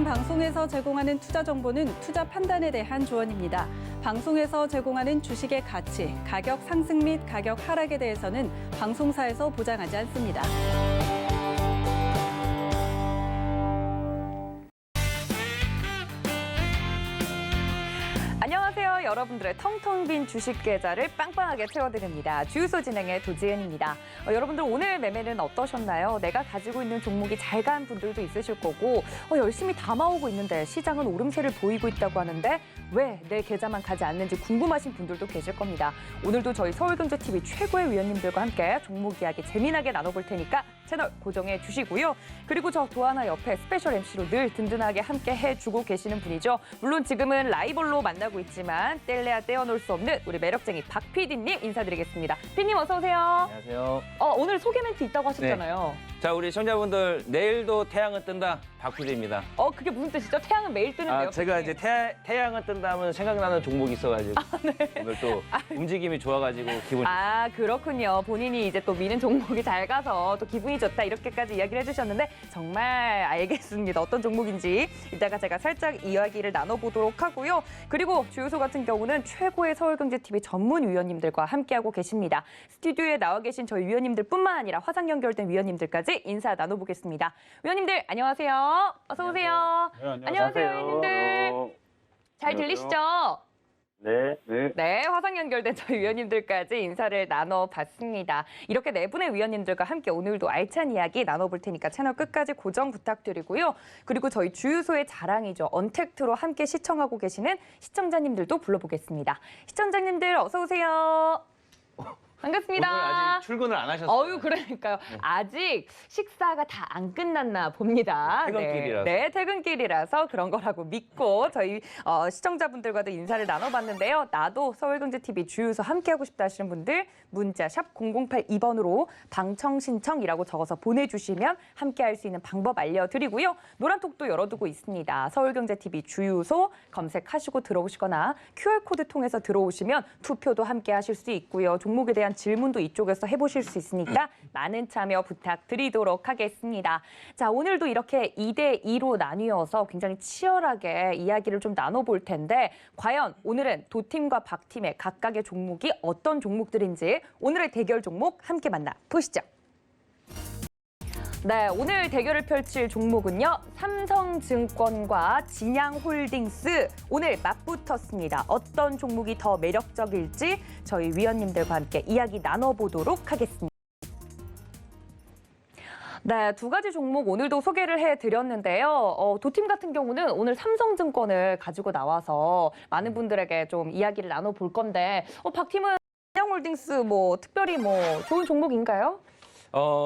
방송에서 제공하는 투자 정보는 투자 판단에 대한 조언입니다. 방송에서 제공하는 주식의 가치, 가격 상승 및 가격 하락에 대해서는 방송사에서 보장하지 않습니다. 안녕하세요. 여러분들의 텅텅 빈 주식 계좌를 빵빵하게 채워드립니다. 주유소 진행의 도지은입니다. 여러분들 오늘 매매는 어떠셨나요? 내가 가지고 있는 종목이 잘 간 분들도 있으실 거고 열심히 담아오고 있는데 시장은 오름세를 보이고 있다고 하는데 왜 내 계좌만 가지 않는지 궁금하신 분들도 계실 겁니다. 오늘도 저희 서울경제TV 최고의 위원님들과 함께 종목 이야기 재미나게 나눠볼 테니까 채널 고정해 주시고요. 그리고 저 도하나 옆에 스페셜 MC로 늘 든든하게 함께 해주고 계시는 분이죠. 물론 지금은 라이벌로 만나고 있지만 뗄래야 떼어놓을 수 없는 우리 매력쟁이 박 PD님 인사드리겠습니다. PD님 어서 오세요. 안녕하세요. 오늘 소개 멘트 있다고 하셨잖아요. 네. 자, 우리 시청자분들 내일도 태양은 뜬다 박 PD입니다. 그게 무슨 뜻이죠? 태양은 매일 뜨는데요. 제가 이제 태양은 뜬다 하면 생각나는 종목이 있어가지고 네. 오늘 또 움직임이 좋아가지고 기분이 그렇군요. 본인이 이제 또 미는 종목이 잘 가서 또 기분이 좋다 이렇게까지 이야기를 해주셨는데 정말 알겠습니다. 어떤 종목인지 이따가 제가 살짝 이야기를 나눠보도록 하고요. 그리고 주유소 같은 경우는 최고의 서울경제TV 전문 위원님들과 함께하고 계십니다. 스튜디오에 나와 계신 저희 위원님들뿐만 아니라 화상 연결된 위원님들까지 인사 나눠보겠습니다. 위원님들 안녕하세요. 어서 오세요. 네, 안녕하세요, 위원님들. 잘 들리시죠? 네, 화상 연결된 저희 위원님들까지 인사를 나눠봤습니다. 이렇게 네 분의 위원님들과 함께 오늘도 알찬 이야기 나눠볼 테니까 채널 끝까지 고정 부탁드리고요. 그리고 저희 주유소의 자랑이죠. 언택트로 함께 시청하고 계시는 시청자님들도 불러보겠습니다. 시청자님들 어서 오세요. 반갑습니다. 오늘 아직 출근을 안 하셨어요. 그러니까요. 아직 식사가 다 안 끝났나 봅니다. 퇴근길이라서. 네, 퇴근길이라서 그런 거라고 믿고 저희 시청자분들과도 인사를 나눠봤는데요. 나도 서울경제TV 주유소 함께하고 싶다 하시는 분들 문자 샵 0082번으로 방청 신청이라고 적어서 보내주시면 함께할 수 있는 방법 알려드리고요. 노란톡도 열어두고 있습니다. 서울경제TV 주유소 검색하시고 들어오시거나 QR코드 통해서 들어오시면 투표도 함께하실 수 있고요. 종목에 대한 질문도 이쪽에서 해보실 수 있으니까 많은 참여 부탁드리도록 하겠습니다. 자, 오늘도 이렇게 2대2로 나뉘어서 굉장히 치열하게 이야기를 좀 나눠볼 텐데 과연 오늘은 도팀과 박팀의 각각의 종목이 어떤 종목들인지 오늘의 대결 종목 함께 만나보시죠. 네, 오늘 대결을 펼칠 종목은요. 삼성증권과 진양홀딩스 오늘 맞붙었습니다. 어떤 종목이 더 매력적일지 저희 위원님들과 함께 이야기 나눠보도록 하겠습니다. 네, 두 가지 종목 오늘도 소개를 해드렸는데요. 도팀 같은 경우는 오늘 삼성증권을 가지고 나와서 많은 분들에게 좀 이야기를 나눠볼 건데 박팀은 진양홀딩스 특별히 좋은 종목인가요?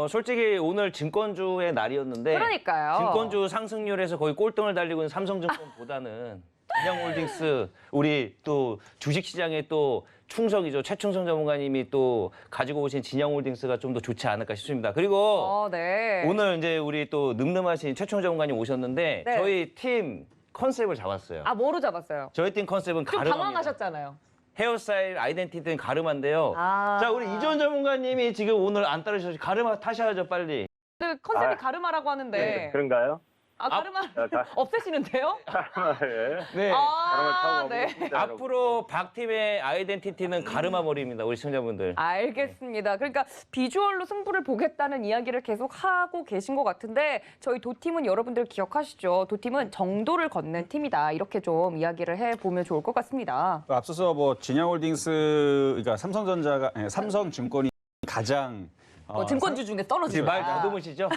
솔직히 오늘 증권주의 날이었는데 그러니까요. 증권주 상승률에서 거의 꼴등을 달리고 있는 삼성증권보다는 진양홀딩스 우리 또 주식시장의 또 충성이죠. 최충성 전문가님이 또 가지고 오신 진양홀딩스가 좀 더 좋지 않을까 싶습니다. 그리고 네. 오늘 이제 우리 또 늠름하신 최충성 전문가님 오셨는데 네. 저희 팀 컨셉을 잡았어요. 뭐로 잡았어요? 저희 팀 컨셉은 좀 가르마입니다. 당황하셨잖아요. 헤어스타일 아이덴티티는 가르마인데요. 자, 우리 이전 전문가님이 지금 오늘 안 따르셔서 가르마 타셔야죠, 빨리. 근데 컨셉이 가르마라고 하는데. 네, 그런가요? 가르마 없애시는데요? 예. 네. 네. 앞으로 박팀의 아이덴티티는 가르마 머리입니다, 우리 시청자분들. 알겠습니다. 그러니까 비주얼로 승부를 보겠다는 이야기를 계속 하고 계신 것 같은데 저희 도팀은 여러분들 기억하시죠? 도팀은 정도를 걷는 팀이다. 이렇게 좀 이야기를 해보면 좋을 것 같습니다. 앞서서 진양홀딩스, 그러니까 삼성증권이 가장 증권주 중에 떨어지죠. 말 더듬으시죠?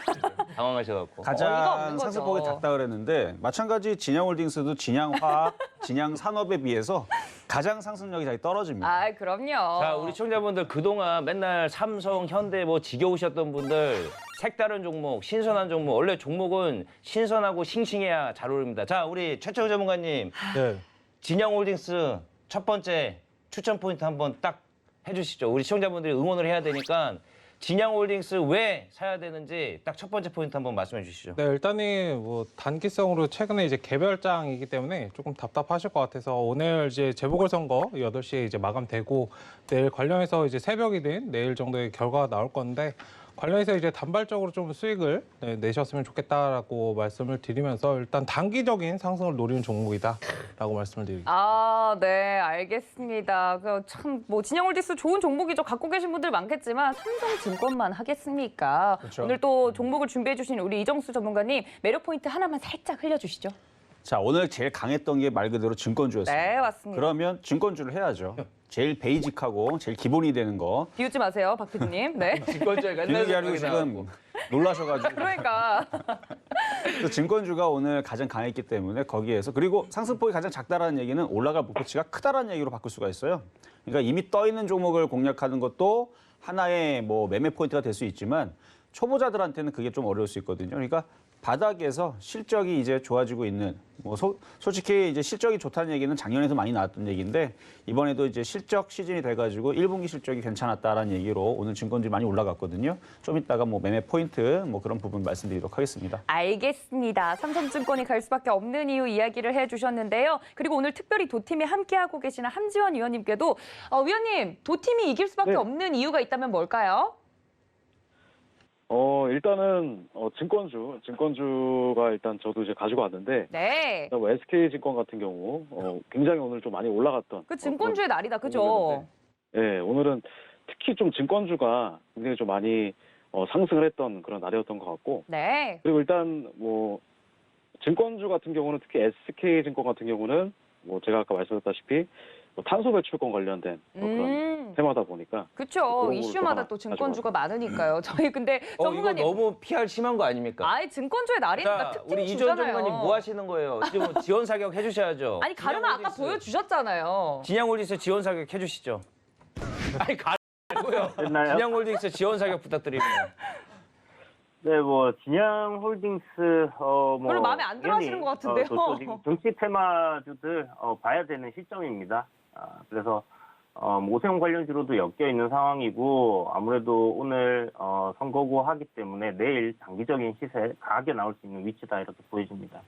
당황하셔갖고. 어이가 가장 없는 거죠. 상승폭이 작다 그랬는데 마찬가지 진양홀딩스도 진양화학, 진양산업에 비해서 가장 상승력이 잘 떨어집니다. 그럼요. 자, 우리 시청자분들 그동안 맨날 삼성, 현대 지겨우셨던 분들 색다른 종목, 신선한 종목. 원래 종목은 신선하고 싱싱해야 잘 오릅니다. 자, 우리 최철 전문가님. 네. 진양홀딩스 첫 번째 추천 포인트 한번 딱 해주시죠. 우리 시청자분들이 응원을 해야 되니까 진양홀딩스 왜 사야 되는지 딱 첫 번째 포인트 한번 말씀해 주시죠. 네, 일단은 단기성으로 최근에 이제 개별장이기 때문에 조금 답답하실 것 같아서 오늘 이제 재보궐선거 8시에 이제 마감되고 내일 관련해서 이제 새벽이든 내일 정도의 결과가 나올 건데 관련해서 이제 단발적으로 좀 수익을 내셨으면 좋겠다라고 말씀을 드리면서 일단 단기적인 상승을 노리는 종목이다라고 말씀을 드립니다. 아, 네, 알겠습니다. 참, 뭐, 진영홀딩스 좋은 종목이죠. 갖고 계신 분들 많겠지만, 삼성증권만 하겠습니까? 그렇죠. 오늘 또 종목을 준비해주신 우리 이정수 전문가님, 매력 포인트 하나만 살짝 흘려주시죠. 자, 오늘 제일 강했던 게 말 그대로 증권주였습니다. 네, 맞습니다. 그러면 증권주를 해야죠. 제일 베이직하고 제일 기본이 되는 거. 비웃지 마세요, 박 PD님. 네. 증권주에 비둘기하고 지금 놀라셔가지고. 그러니까. 또 증권주가 오늘 가장 강했기 때문에 거기에서 그리고 상승폭이 가장 작다라는 얘기는 올라갈 목표치가 크다라는 얘기로 바꿀 수가 있어요. 그러니까 이미 떠 있는 종목을 공략하는 것도 하나의 뭐 매매 포인트가 될 수 있지만 초보자들한테는 그게 좀 어려울 수 있거든요. 그러니까 바닥에서 실적이 이제 좋아지고 있는 뭐 솔직히 이제 실적이 좋다는 얘기는 작년에도 많이 나왔던 얘기인데 이번에도 이제 실적 시즌이 돼가지고 1분기 실적이 괜찮았다라는 얘기로 오늘 증권주 많이 올라갔거든요. 좀 이따가 뭐 매매 포인트 뭐 그런 부분 말씀드리도록 하겠습니다. 알겠습니다. 삼성증권이 갈 수밖에 없는 이유 이야기를 해주셨는데요. 그리고 오늘 특별히 도팀에 함께하고 계시는 함지원 위원님께도 위원님, 도팀이 이길 수밖에 네. 없는 이유가 있다면 뭘까요? 일단은 증권주가 일단 저도 이제 가지고 왔는데 네. 뭐 SK증권 같은 경우 굉장히 오늘 좀 많이 올라갔던 그 증권주의 날이다, 그죠? 오늘은, 네, 오늘은 특히 좀 증권주가 굉장히 좀 많이 상승을 했던 그런 날이었던 것 같고 네. 그리고 일단 뭐 증권주 같은 경우는 특히 SK증권 같은 경우는 뭐 제가 아까 말씀드렸다시피 뭐 탄소 배출권 관련된 뭐 그런 테마다 보니까 그쵸. 그런 이슈마다 거를 또 증권주가 많으니까요. 저희 근데 이거 전문가님. 너무 PR 심한 거 아닙니까? 아예 증권주의 날이니까 자, 특징 우리 이전 주잖아요. 전문가님 뭐 하시는 거예요? 지금 지원 사격 해주셔야죠. 아니 가르마 아까 진양홀딩스. 보여주셨잖아요. 진양홀딩스 지원 사격 해주시죠. 아니 가고요. 됐나요? 진양홀딩스 지원 사격 부탁드립니다. 네, 뭐 진양홀딩스 뭐 별로 마음에 안 들어 하시는 것 같은데요. 또 지금 정치 테마주들 봐야 되는 시점입니다. 그래서 오세훈 관련주로도 엮여 있는 상황이고 아무래도 오늘 선거구 하기 때문에 내일 단기적인 시세 강하게 나올 수 있는 위치다 이렇게 보여집니다.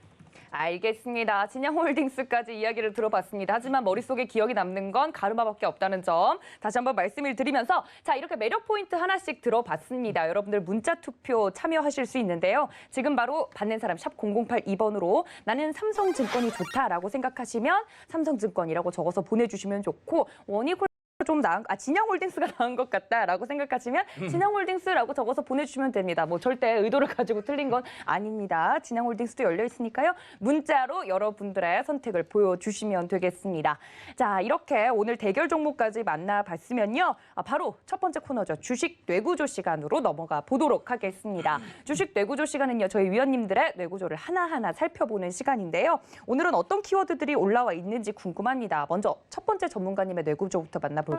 알겠습니다. 진양홀딩스까지 이야기를 들어봤습니다. 하지만 머릿속에 기억이 남는 건 가르마밖에 없다는 점 다시 한번 말씀을 드리면서 자 이렇게 매력 포인트 하나씩 들어봤습니다. 여러분들 문자 투표 참여하실 수 있는데요. 지금 바로 받는 사람 샵 0082번으로 나는 삼성증권이 좋다라고 생각하시면 삼성증권이라고 적어서 보내주시면 좋고 원이콜 좀 나은, 진양홀딩스가 나은 것 같다라고 생각하시면 진양홀딩스라고 적어서 보내주시면 됩니다. 뭐 절대 의도를 가지고 틀린 건 아닙니다. 진양홀딩스도 열려 있으니까요. 문자로 여러분들의 선택을 보여주시면 되겠습니다. 자, 이렇게 오늘 대결 종목까지 만나봤으면요. 바로 첫 번째 코너죠. 주식 뇌구조 시간으로 넘어가 보도록 하겠습니다. 주식 뇌구조 시간은요. 저희 위원님들의 뇌구조를 하나하나 살펴보는 시간인데요. 오늘은 어떤 키워드들이 올라와 있는지 궁금합니다. 먼저 첫 번째 전문가님의 뇌구조부터 만나볼게요.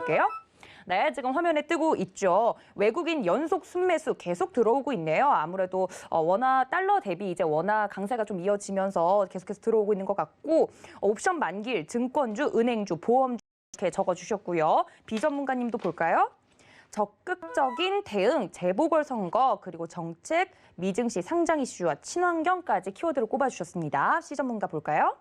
네, 지금 화면에 뜨고 있죠. 외국인 연속 순매수 계속 들어오고 있네요. 아무래도 원화 달러 대비 이제 원화 강세가 좀 이어지면서 계속해서 들어오고 있는 것 같고 옵션 만기일, 증권주, 은행주, 보험주 이렇게 적어주셨고요. 비전문가님도 볼까요? 적극적인 대응, 재보궐선거, 그리고 정책, 미증시 상장 이슈와 친환경까지 키워드를 꼽아주셨습니다. C전문가 볼까요?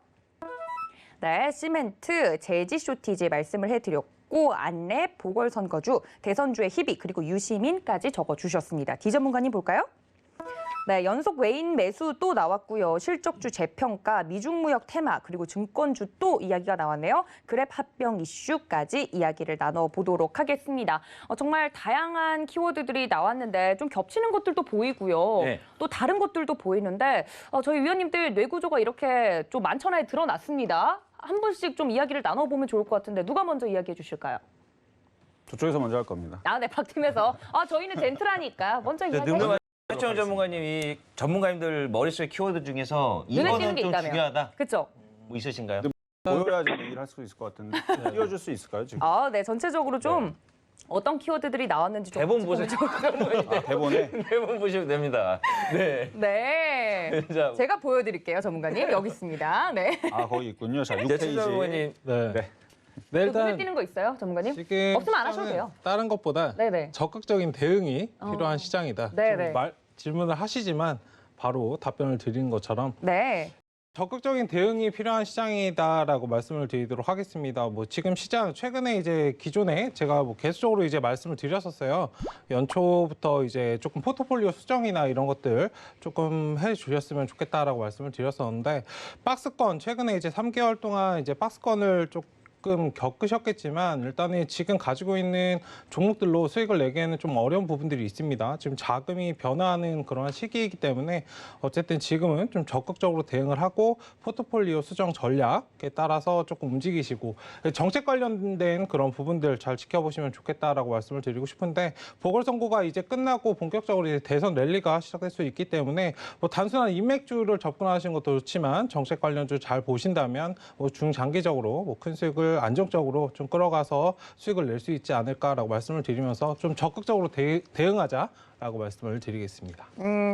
네, 시멘트, 제지 쇼티지 말씀을 해드렸고 안내, 보궐선거주, 대선주의 희비, 그리고 유시민까지 적어주셨습니다. D 전문가님 볼까요? 네, 연속 외인 매수 또 나왔고요. 실적주 재평가, 미중무역 테마, 그리고 증권주 또 이야기가 나왔네요. 그랩 합병 이슈까지 이야기를 나눠보도록 하겠습니다. 정말 다양한 키워드들이 나왔는데 좀 겹치는 것들도 보이고요. 네. 또 다른 것들도 보이는데 저희 위원님들 뇌구조가 이렇게 좀 만천하에 드러났습니다. 한 분씩 좀 이야기를 나눠보면 좋을 것 같은데 누가 먼저 이야기해 주실까요? 저쪽에서 먼저 할 겁니다. 네, 박팀에서. 저희는 젠틀하니까 먼저 이야기해 늠름한 주세요. 최청 전문가님이 전문가님들 머릿속에 키워드 중에서 눈에 띄는 이거는 게 좀 있다면. 중요하다. 그렇죠? 뭐 있으신가요? 보여야지 얘기를 할 수 있을 것 같은데 띄워줄 수 있을까요 지금? 네, 전체적으로 좀 어떤 키워드들이 나왔는지 좀 대본 보세요. 대본에 대본 보시면 됩니다. 네. 네. 자, 제가 보여드릴게요, 전문가님. 여기 있습니다. 네. 거기 있군요. 자, 최청 6페이지. 전문가님 네. 네. 네, 또 눈에 일단 띄는 거 있어요, 전문가님? 지금 없으면 안 하셔도 돼요. 다른 것보다 네네. 적극적인 대응이 필요한 시장이다. 네네. 지금 질문을 하시지만 바로 답변을 드리는 것처럼 네. 적극적인 대응이 필요한 시장이다라고 말씀을 드리도록 하겠습니다. 뭐 지금 시장 최근에 이제 기존에 제가 뭐 계속적으로 이제 말씀을 드렸었어요. 연초부터 이제 조금 포트폴리오 수정이나 이런 것들 조금 해주셨으면 좋겠다라고 말씀을 드렸었는데 박스권 최근에 이제 3개월 동안 이제 박스권을 조금 겪으셨겠지만 일단은 지금 가지고 있는 종목들로 수익을 내기에는 좀 어려운 부분들이 있습니다. 지금 자금이 변화하는 그런 시기이기 때문에 어쨌든 지금은 좀 적극적으로 대응을 하고 포트폴리오 수정 전략에 따라서 조금 움직이시고 정책 관련된 그런 부분들 잘 지켜보시면 좋겠다라고 말씀을 드리고 싶은데 보궐선거가 이제 끝나고 본격적으로 이제 대선 랠리가 시작될 수 있기 때문에 뭐 단순한 인맥주를 접근하시는 것도 좋지만 정책 관련주 잘 보신다면 뭐 중장기적으로 뭐 큰 수익을 안정적으로 좀 끌어가서 수익을 낼 수 있지 않을까라고 말씀을 드리면서 좀 적극적으로 대응하자라고 말씀을 드리겠습니다.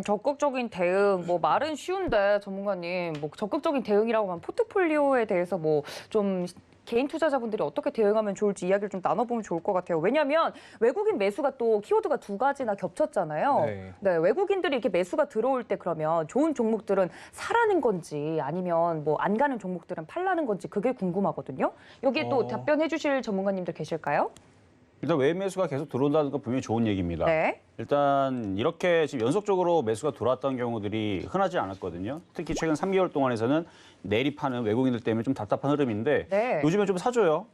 적극적인 대응, 뭐 말은 쉬운데 전문가님, 뭐 적극적인 대응이라고 하면 포트폴리오에 대해서 뭐 좀 개인 투자자분들이 어떻게 대응하면 좋을지 이야기를 좀 나눠보면 좋을 것 같아요. 왜냐하면 외국인 매수가 또 키워드가 2가지나 겹쳤잖아요. 네, 외국인들이 이렇게 매수가 들어올 때 그러면 좋은 종목들은 사라는 건지 아니면 뭐 안 가는 종목들은 팔라는 건지 그게 궁금하거든요. 여기에 또 답변해 주실 전문가님들 계실까요? 일단 외 매수가 계속 들어온다는 건 분명히 좋은 얘기입니다. 네. 일단 이렇게 지금 연속적으로 매수가 들어왔던 경우들이 흔하지 않았거든요. 특히 최근 3개월 동안에서는 내립하는 외국인들 때문에 좀 답답한 흐름인데 네. 요즘에 좀 사줘요.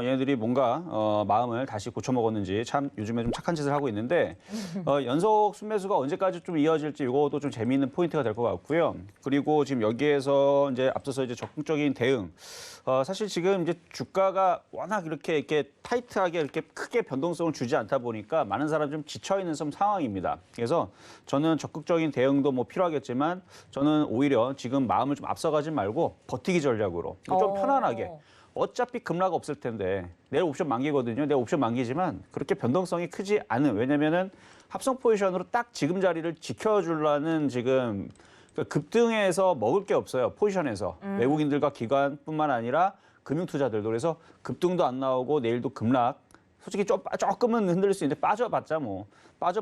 얘네들이 뭔가 마음을 다시 고쳐먹었는지 참 요즘에 좀 착한 짓을 하고 있는데 연속 순매수가 언제까지 좀 이어질지 이것도 좀 재미있는 포인트가 될 것 같고요. 그리고 지금 여기에서 이제 앞서서 이제 적극적인 대응. 사실 지금 이제 주가가 워낙 이렇게 타이트하게 이렇게 크게 변동성을 주지 않다 보니까 많은 사람이 좀 지쳐 있는 상황입니다. 그래서 저는 적극적인 대응도 뭐 필요하겠지만 저는 오히려 지금 마음을 좀 앞서가지 말고 버티기 전략으로 좀 편안하게. 어차피 급락 없을 텐데 내일 옵션 만기거든요. 내일 옵션 만기지만 그렇게 변동성이 크지 않은 왜냐면은 합성 포지션으로 딱 지금 자리를 지켜주려는 지금 급등해서 먹을 게 없어요. 포지션에서 외국인들과 기관뿐만 아니라 금융투자들도 그래서 급등도 안 나오고 내일도 급락. 솔직히 조금은 흔들릴 수 있는데 빠져봤자 뭐 한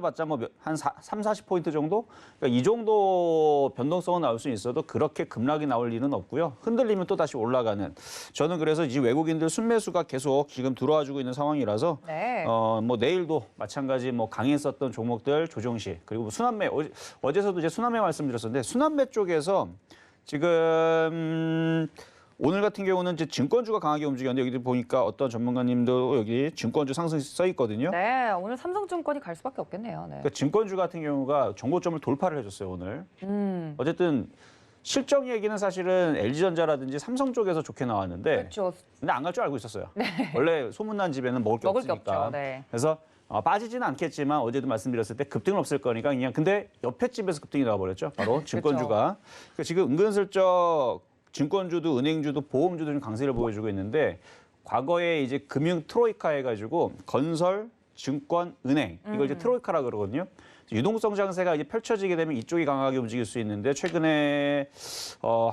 30-40포인트 정도? 그러니까 이 정도 변동성은 나올 수 있어도 그렇게 급락이 나올 일은 없고요. 흔들리면 또 다시 올라가는. 저는 그래서 이 외국인들 순매수가 계속 지금 들어와주고 있는 상황이라서 네. 뭐 내일도 마찬가지 뭐 강했었던 종목들 조정시 그리고 순환매 어제서도 이제 순환매 말씀드렸었는데 순환매 쪽에서 지금 오늘 같은 경우는 이제 증권주가 강하게 움직였는데 여기 보니까 어떤 전문가님도 여기 증권주 상승 써 있거든요. 네, 오늘 삼성증권이 갈 수밖에 없겠네요. 네. 그러니까 증권주 같은 경우가 정고점을 돌파를 해줬어요 오늘. 어쨌든 실적 얘기는 사실은 LG전자라든지 삼성 쪽에서 좋게 나왔는데, 그렇죠. 근데 안 갈 줄 알고 있었어요. 원래 소문난 집에는 먹을 게 없으니까. 없죠. 네. 그래서 빠지지는 않겠지만 어제도 말씀드렸을 때 급등은 없을 거니까 그냥 근데 옆에 집에서 급등이 나와버렸죠. 바로 증권주가. 그러니까 지금 은근슬쩍 증권주도 은행주도 보험주도 좀 강세를 보여주고 있는데 과거에 이제 금융 트로이카 해가지고 건설, 증권, 은행 이걸 이제 트로이카라 그러거든요. 유동성 장세가 이제 펼쳐지게 되면 이쪽이 강하게 움직일 수 있는데 최근에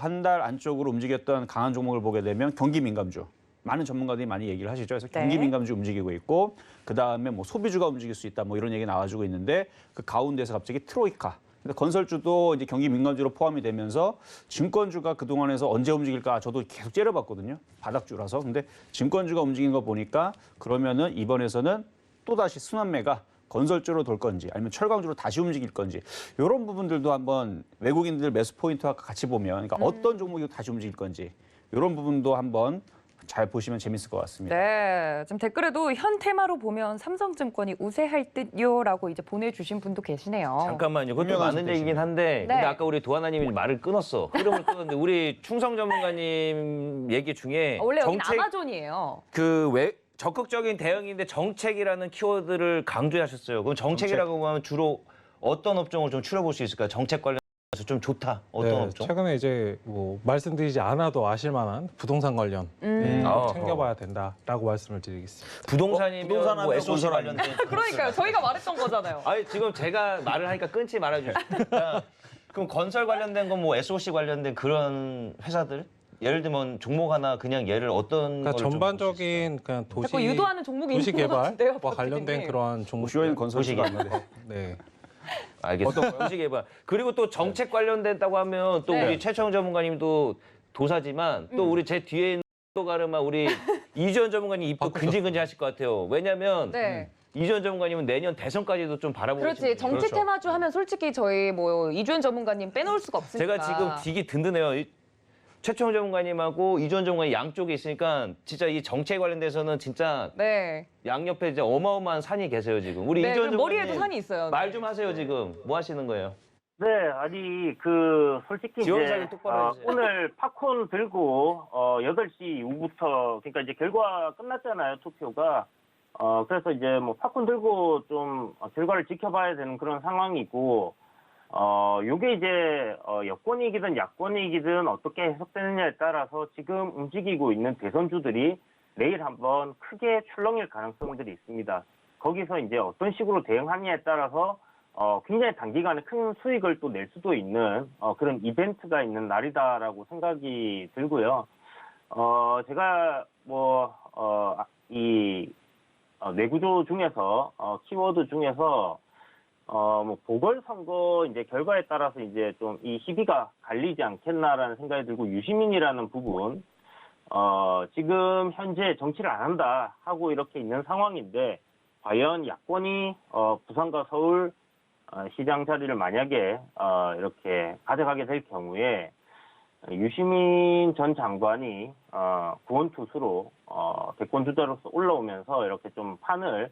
한 달 안쪽으로 움직였던 강한 종목을 보게 되면 경기 민감주. 많은 전문가들이 많이 얘기를 하시죠. 그래서 경기 민감주 움직이고 있고 그다음에 뭐 소비주가 움직일 수 있다 뭐 이런 얘기 나와주고 있는데 그 가운데서 갑자기 트로이카. 근데 건설주도 이제 경기 민감주로 포함이 되면서 증권주가 그동안에서 언제 움직일까 저도 계속 째려봤거든요. 바닥주라서. 근데 증권주가 움직인 거 보니까 그러면은 이번에서는 또다시 순환매가 건설주로 돌 건지 아니면 철강주로 다시 움직일 건지 이런 부분들도 한번 외국인들 매수 포인트와 같이 보면 그러니까 어떤 종목이 다시 움직일 건지 이런 부분도 한번 잘 보시면 재밌을 것 같습니다. 네, 지금 댓글에도 현 테마로 보면 삼성증권이 우세할 듯요라고 이제 보내주신 분도 계시네요. 잠깐만요. 그것도 유명한 맞는 얘기긴 한데 네. 근데 아까 우리 도하나님이 말을 끊었어. 흐름을 끊었는데 우리 충성 전문가님 얘기 중에 원래 여기는 아마존이에요. 적극적인 대응인데 정책이라는 키워드를 강조하셨어요. 그럼 정책이라고 하면 주로 어떤 업종을 좀 추려볼 수 있을까요? 정책 관련해서 좀 좋다. 어떤 업종? 최근에 이제 뭐 말씀드리지 않아도 아실 만한 부동산 관련 챙겨봐야 된다라고 말씀을 드리겠습니다. 부동산이면 부동산 뭐 하면 SOC 건설 관련된. 그러니까요. 저희가 말했던 거잖아요. 아니 지금 제가 말을 하니까 끊지 말아주시니까 그럼 건설 관련된 건 뭐 SOC 관련된 그런 회사들? 예를 들면 종목 하나 그냥 예를 어떤 그러니까 걸좀 전반적인 그냥 자꾸 유도하는 종목이 있는 것 같은데요. 도시 개발과 관련된 그런 종목. 쇼인 건설주가 도시개발. 네. 알겠습니다. 주식 예방. 그리고 또 정책 관련된다고 하면 또 네. 우리 최청 전문가님도 도사지만 또 우리 제 뒤에 있는 또 가르마 우리 이주연 전문가님 입도 근질근질하실 것 같아요. 왜냐하면 네. 이주연 전문가님은 내년 대선까지도 좀 바라보고 그렇지. 계시거든요. 정치 테마주 하면 솔직히 저희 뭐 이주연 전문가님 빼놓을 수가 없으니까. 제가 지금 딕이 든든해요. 최청 전문가님하고 이주연 전문가님 양쪽에 있으니까 진짜 이 정책 관련돼서는 진짜 네. 양옆에 이제 어마어마한 산이 계세요 지금. 우리 네, 이주연 그럼 머리에도 전문가님 산이 있어요. 말 좀 하세요 지금. 뭐 하시는 거예요? 네, 아니 솔직히 지원 이제 사격 똑바로 해주세요. 오늘 팝콘 들고 8시 이후부터 그러니까 이제 결과 끝났잖아요, 투표가. 그래서 이제 뭐 팝콘 들고 좀 결과를 지켜봐야 되는 그런 상황이고 요게 이제 여권이기든 야권이기든 어떻게 해석되느냐에 따라서 지금 움직이고 있는 대선주들이 내일 한번 크게 출렁일 가능성들이 있습니다. 거기서 이제 어떤 식으로 대응하느냐에 따라서 굉장히 단기간에 큰 수익을 또 낼 수도 있는 그런 이벤트가 있는 날이다라고 생각이 들고요. 제가 이 내구조 중에서 키워드 중에서 뭐 보궐선거 이제 결과에 따라서 이제 좀 이 희비가 갈리지 않겠나라는 생각이 들고 유시민이라는 부분 지금 현재 정치를 안 한다 하고 이렇게 있는 상황인데 과연 야권이 부산과 서울 시장 자리를 만약에 이렇게 가져가게 될 경우에 유시민 전 장관이 구원투수로 대권 주자로서 올라오면서 이렇게 좀 판을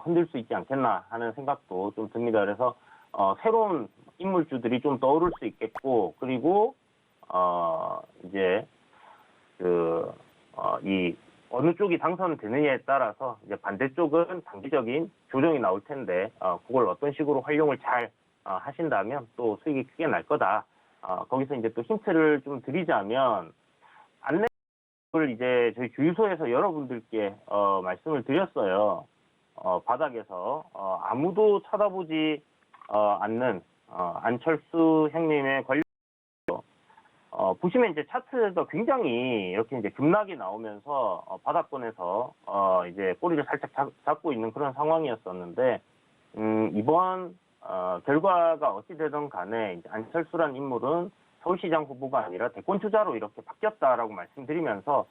흔들 수 있지 않겠나 하는 생각도 좀 듭니다. 그래서 새로운 인물주들이 좀 떠오를 수 있겠고 그리고 이제 이 어느 쪽이 당선되느냐에 따라서 이제 반대쪽은 단기적인 조정이 나올 텐데 그걸 어떤 식으로 활용을 잘 하신다면 또 수익이 크게 날 거다. 거기서 이제 또 힌트를 좀 드리자면 안내를 이제 저희 주유소에서 여러분들께 말씀을 드렸어요. 바닥에서 아무도 쳐다보지 않는 안철수 형님의 관련 보시면 이제 차트가 굉장히 이렇게 이제 급락이 나오면서 바닥권에서 이제 꼬리를 살짝 잡고 있는 그런 상황이었었는데 이번 결과가 어찌 되든 간에 이제 안철수란 인물은 서울시장 후보가 아니라 대권 주자로 이렇게 바뀌었다라고 말씀드리면서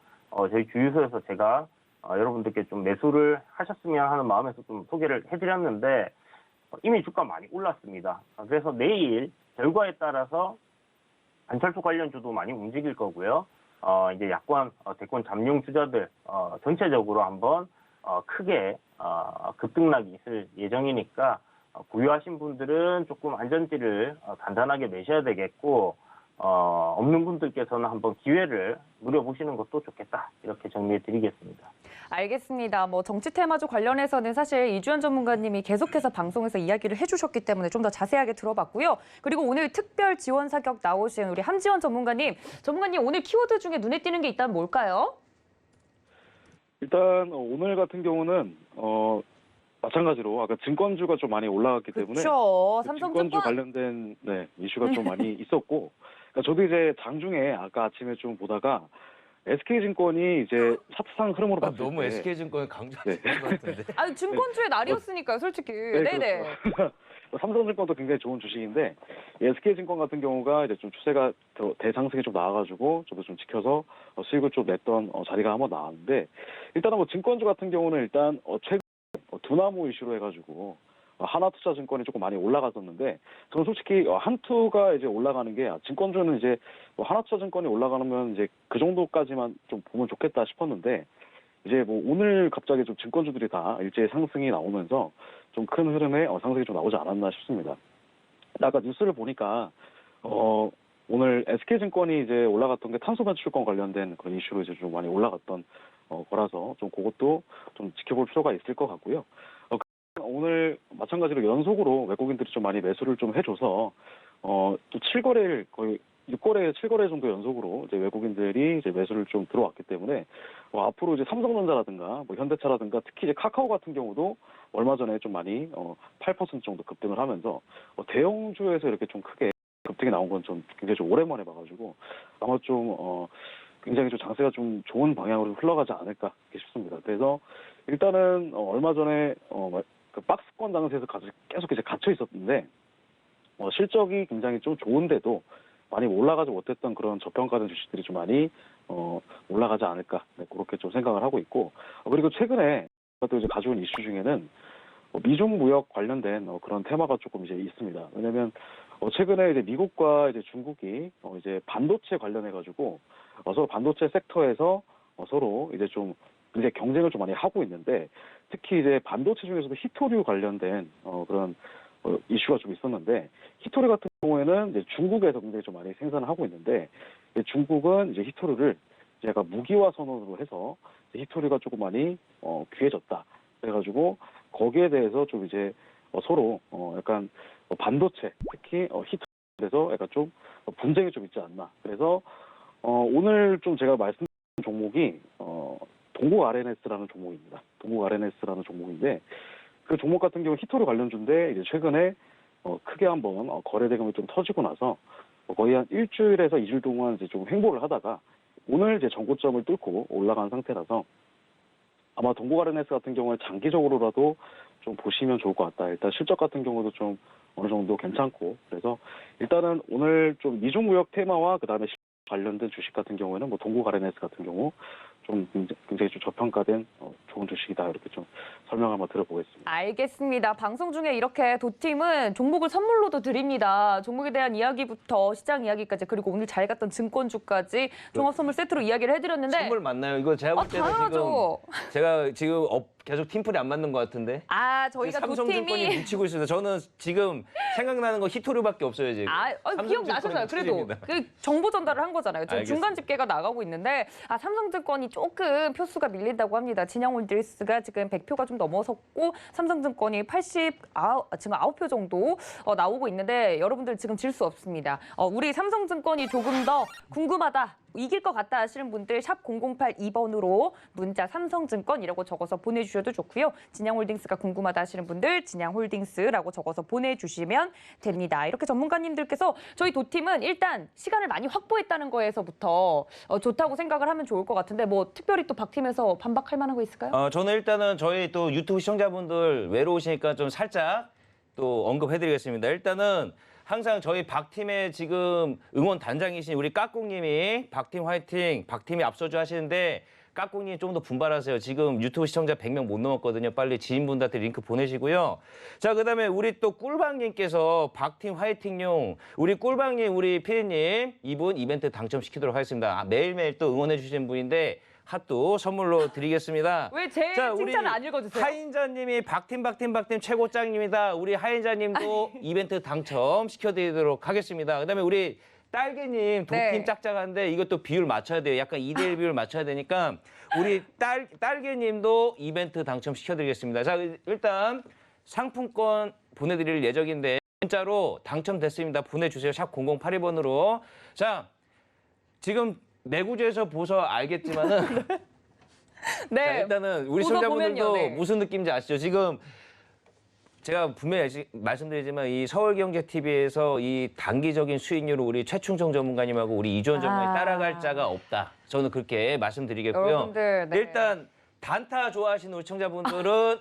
저희 주유소에서 제가 여러분들께 좀 매수를 하셨으면 하는 마음에서 좀 소개를 해드렸는데 이미 주가 많이 올랐습니다. 그래서 내일 결과에 따라서 안철수 관련주도 많이 움직일 거고요. 이제 야권 대권 잠룡 주자들 전체적으로 한번 크게 급등락이 있을 예정이니까 보유하신 분들은 조금 안전띠를 단단하게 매셔야 되겠고 없는 분들께서는 한번 기회를 누려보시는 것도 좋겠다. 이렇게 정리해 드리겠습니다. 알겠습니다. 뭐 정치 테마주 관련해서는 사실 이주연 전문가님이 계속해서 방송에서 이야기를 해주셨기 때문에 좀 더 자세하게 들어봤고요. 그리고 오늘 특별 지원 사격 나오신 우리 함지원 전문가님 오늘 키워드 중에 눈에 띄는 게 있다면 뭘까요? 일단 오늘 같은 경우는 마찬가지로 아까 증권주가 좀 많이 올라갔기 때문에 그렇죠. 그 삼성증권. 증권주 관련된 이슈가 좀 많이 있었고 그러니까 저도 이제 장중에 아까 아침에 좀 보다가 SK증권이 이제 차트상 흐름으로 봤을 너무 때 SK증권 강조하시는 것 같은데. 아니 증권주의 날이었으니까요, 솔직히. 네네. 그렇죠. 삼성증권도 굉장히 좋은 주식인데 SK증권 같은 경우가 이제 좀 추세가 대상승이 좀 나와가지고 저도 좀 지켜서 수익을 좀 냈던 자리가 한번 나왔는데 일단은 뭐 증권주 같은 경우는 일단 최근 두나무 이슈로 해가지고 하나투자증권이 조금 많이 올라갔었는데 저는 솔직히 한투가 이제 올라가는 게 증권주는 이제 하나투자증권이 올라가면 이제 그 정도까지만 좀 보면 좋겠다 싶었는데 이제 뭐 오늘 갑자기 좀 증권주들이 다 일제히 상승이 나오면서 좀 큰 흐름의 상승이 좀 나오지 않았나 싶습니다. 아까 뉴스를 보니까 오늘 SK증권이 이제 올라갔던 게 탄소배출권 관련된 그런 이슈로 이제 좀 많이 올라갔던 거라서 좀 그것도 좀 지켜볼 필요가 있을 것 같고요. 오늘 마찬가지로 연속으로 외국인들이 좀 많이 매수를 좀 해줘서 또 7거래일 거의 6거래, 7거래 정도 연속으로 이제 외국인들이 이제 매수를 좀 들어왔기 때문에 앞으로 이제 삼성전자라든가 뭐 현대차라든가 특히 이제 카카오 같은 경우도 얼마 전에 좀 많이 8% 정도 급등을 하면서 대형주에서 이렇게 좀 크게 급등이 나온 건 좀 굉장히 좀 오랜만에 봐가지고 아마 좀 굉장히 좀 장세가 좀 좋은 방향으로 흘러가지 않을까 싶습니다. 그래서 일단은 얼마 전에 그 박스권 장세에서 계속 이제 갇혀 있었는데 실적이 굉장히 좀 좋은데도 많이 올라가지 못했던 그런 저평가된 주식들이 좀 많이 올라가지 않을까 그렇게 좀 생각을 하고 있고 그리고 최근에 또 이제 가져온 이슈 중에는 미중 무역 관련된 그런 테마가 조금 이제 있습니다. 왜냐하면 최근에 이제 미국과 이제 중국이 이제 반도체 관련해 가지고 서로 반도체 섹터에서 서로 이제 좀 굉장히 경쟁을 좀 많이 하고 있는데 특히 이제 반도체 중에서도 히토류 관련된 그런 이슈가 좀 있었는데 히토류 같은 경우에는 이제 중국에서 굉장히 좀 많이 생산을 하고 있는데 중국은 이제 히토류를 이제 약간 무기화 선언으로 해서 히토류가 조금 많이 귀해졌다. 그래가지고 거기에 대해서 좀 이제 서로 약간 반도체 특히 히토류에서 약간 좀 분쟁이 좀 있지 않나. 그래서 오늘 좀 제가 말씀드린 종목이 동국 RNS라는 종목입니다. 동국 RNS라는 종목인데 그 종목 같은 경우 히토류 관련주인데 이제 최근에 크게 한번 거래 대금이 좀 터지고 나서 거의 한 일주일에서 2주 동안 이제 좀 횡보를 하다가 오늘 이제 전고점을 뚫고 올라간 상태라서 아마 동국 RNS 같은 경우에 장기적으로라도 좀 보시면 좋을 것 같다. 일단 실적 같은 경우도 좀 어느 정도 괜찮고 그래서 일단은 오늘 좀 미중무역 테마와 그다음에 관련된 주식 같은 경우에는 뭐 동국 RNS 같은 경우 좀 굉장히 좀 저평가된 좋은 주식이다 이렇게 좀 설명 한번 들어보겠습니다. 알겠습니다. 방송 중에 이렇게 도팀은 종목을 선물로도 드립니다. 종목에 대한 이야기부터 시장 이야기까지 그리고 오늘 잘 갔던 증권주까지 종합 선물 세트로 이야기를 해드렸는데 선물 맞나요? 이거 제가 볼 때는 당연하죠. 지금 계속 팀플이 안 맞는 것 같은데. 저희가 삼성증권이 도팀이 묻히고 있습니다. 저는 지금 생각나는 거 히토류밖에 없어요 지금. 기억나셨어요. 그래도 묻히기입니다. 그 정보 전달을 한 거잖아요. 지금 알겠습니다. 중간 집계가 나가고 있는데 삼성증권이 조금 표수가 밀린다고 합니다. 진양홀딩스가 지금 100표가 좀 넘어섰고 삼성증권이 89표 정도 나오고 있는데 여러분들 지금 질 수 없습니다. 우리 삼성증권이 조금 더 궁금하다. 이길 것 같다 하시는 분들 샵 0082번으로 문자 삼성증권이라고 적어서 보내주셔도 좋고요. 진양홀딩스가 궁금하다 하시는 분들 진양홀딩스라고 적어서 보내주시면 됩니다. 이렇게 전문가님들께서 저희 도팀은 일단 시간을 많이 확보했다는 거에서부터 좋다고 생각을 하면 좋을 것 같은데 뭐 특별히 또 박팀에서 반박할 만한 거 있을까요? 저는 일단은 저희 또 유튜브 시청자분들 외로우시니까 좀 살짝 또 언급해드리겠습니다. 일단은 항상 저희 박팀의 지금 응원 단장이신 우리 까꿍님이 박팀 화이팅, 박팀이 앞서줘 하시는데 까꿍님 좀 더 분발하세요. 지금 유튜브 시청자 100명 못 넘었거든요. 빨리 지인분들한테 링크 보내시고요. 자, 그다음에 우리 또 꿀방님께서 박팀 화이팅용 우리 꿀방님, 우리 피디님 이분 이벤트 당첨시키도록 하겠습니다. 매일매일 또 응원해 주시는 분인데 핫도 선물로 드리겠습니다. 왜 제 칭찬을 안 읽어주세요? 하인자님이 박팀 최고짱입니다. 우리 하인자님도 이벤트 당첨시켜드리도록 하겠습니다. 그다음에 우리 딸개님 두 팀 네. 짝짝한데 이것도 비율 맞춰야 돼요. 약간 2대1 비율 맞춰야 되니까 우리 딸개님도 이벤트 당첨시켜드리겠습니다. 자, 일단 상품권 보내드릴 예정인데 문자로 당첨됐습니다. 보내주세요. 샵 0082번으로. 자, 지금 내구재에서 보서 알겠지만은 네. 자, 일단은 우리 보서 시청자분들도 보면요, 네. 무슨 느낌인지 아시죠? 지금 제가 분명히 말씀드리지만 이 서울경제TV에서 이 단기적인 수익률을 우리 최충성 전문가님하고 우리 이주원 전문가님 따라갈 자가 없다. 저는 그렇게 말씀드리겠고요. 여러분들, 네. 일단 단타 좋아하시는 우리 시청자분들은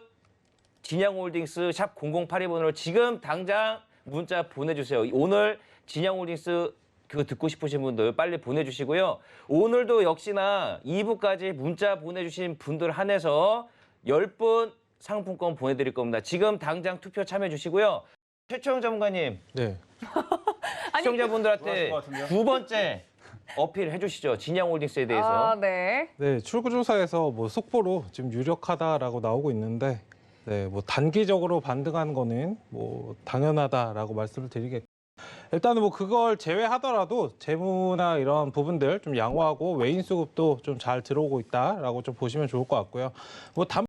진양홀딩스 샵 0082번으로 지금 당장 문자 보내주세요. 오늘 진양홀딩스 그거 듣고 싶으신 분들 빨리 보내주시고요. 오늘도 역시나 2부까지 문자 보내주신 분들 한해서 10분 상품권 보내드릴 겁니다. 지금 당장 투표 참여해주시고요. 최초영 전문가님, 네. 시청자분들한테 좋아하실 것 같은데요? 두 번째 어필 해주시죠. 진양홀딩스에 대해서. 네. 네, 출구조사에서 뭐 속보로 지금 유력하다라고 나오고 있는데, 네, 뭐 단기적으로 반등한 거는 뭐 당연하다라고 말씀을 드리겠고, 일단은 뭐 그걸 제외하더라도 재무나 이런 부분들 좀 양호하고 외인 수급도 좀 잘 들어오고 있다라고 좀 보시면 좋을 것 같고요. 뭐 할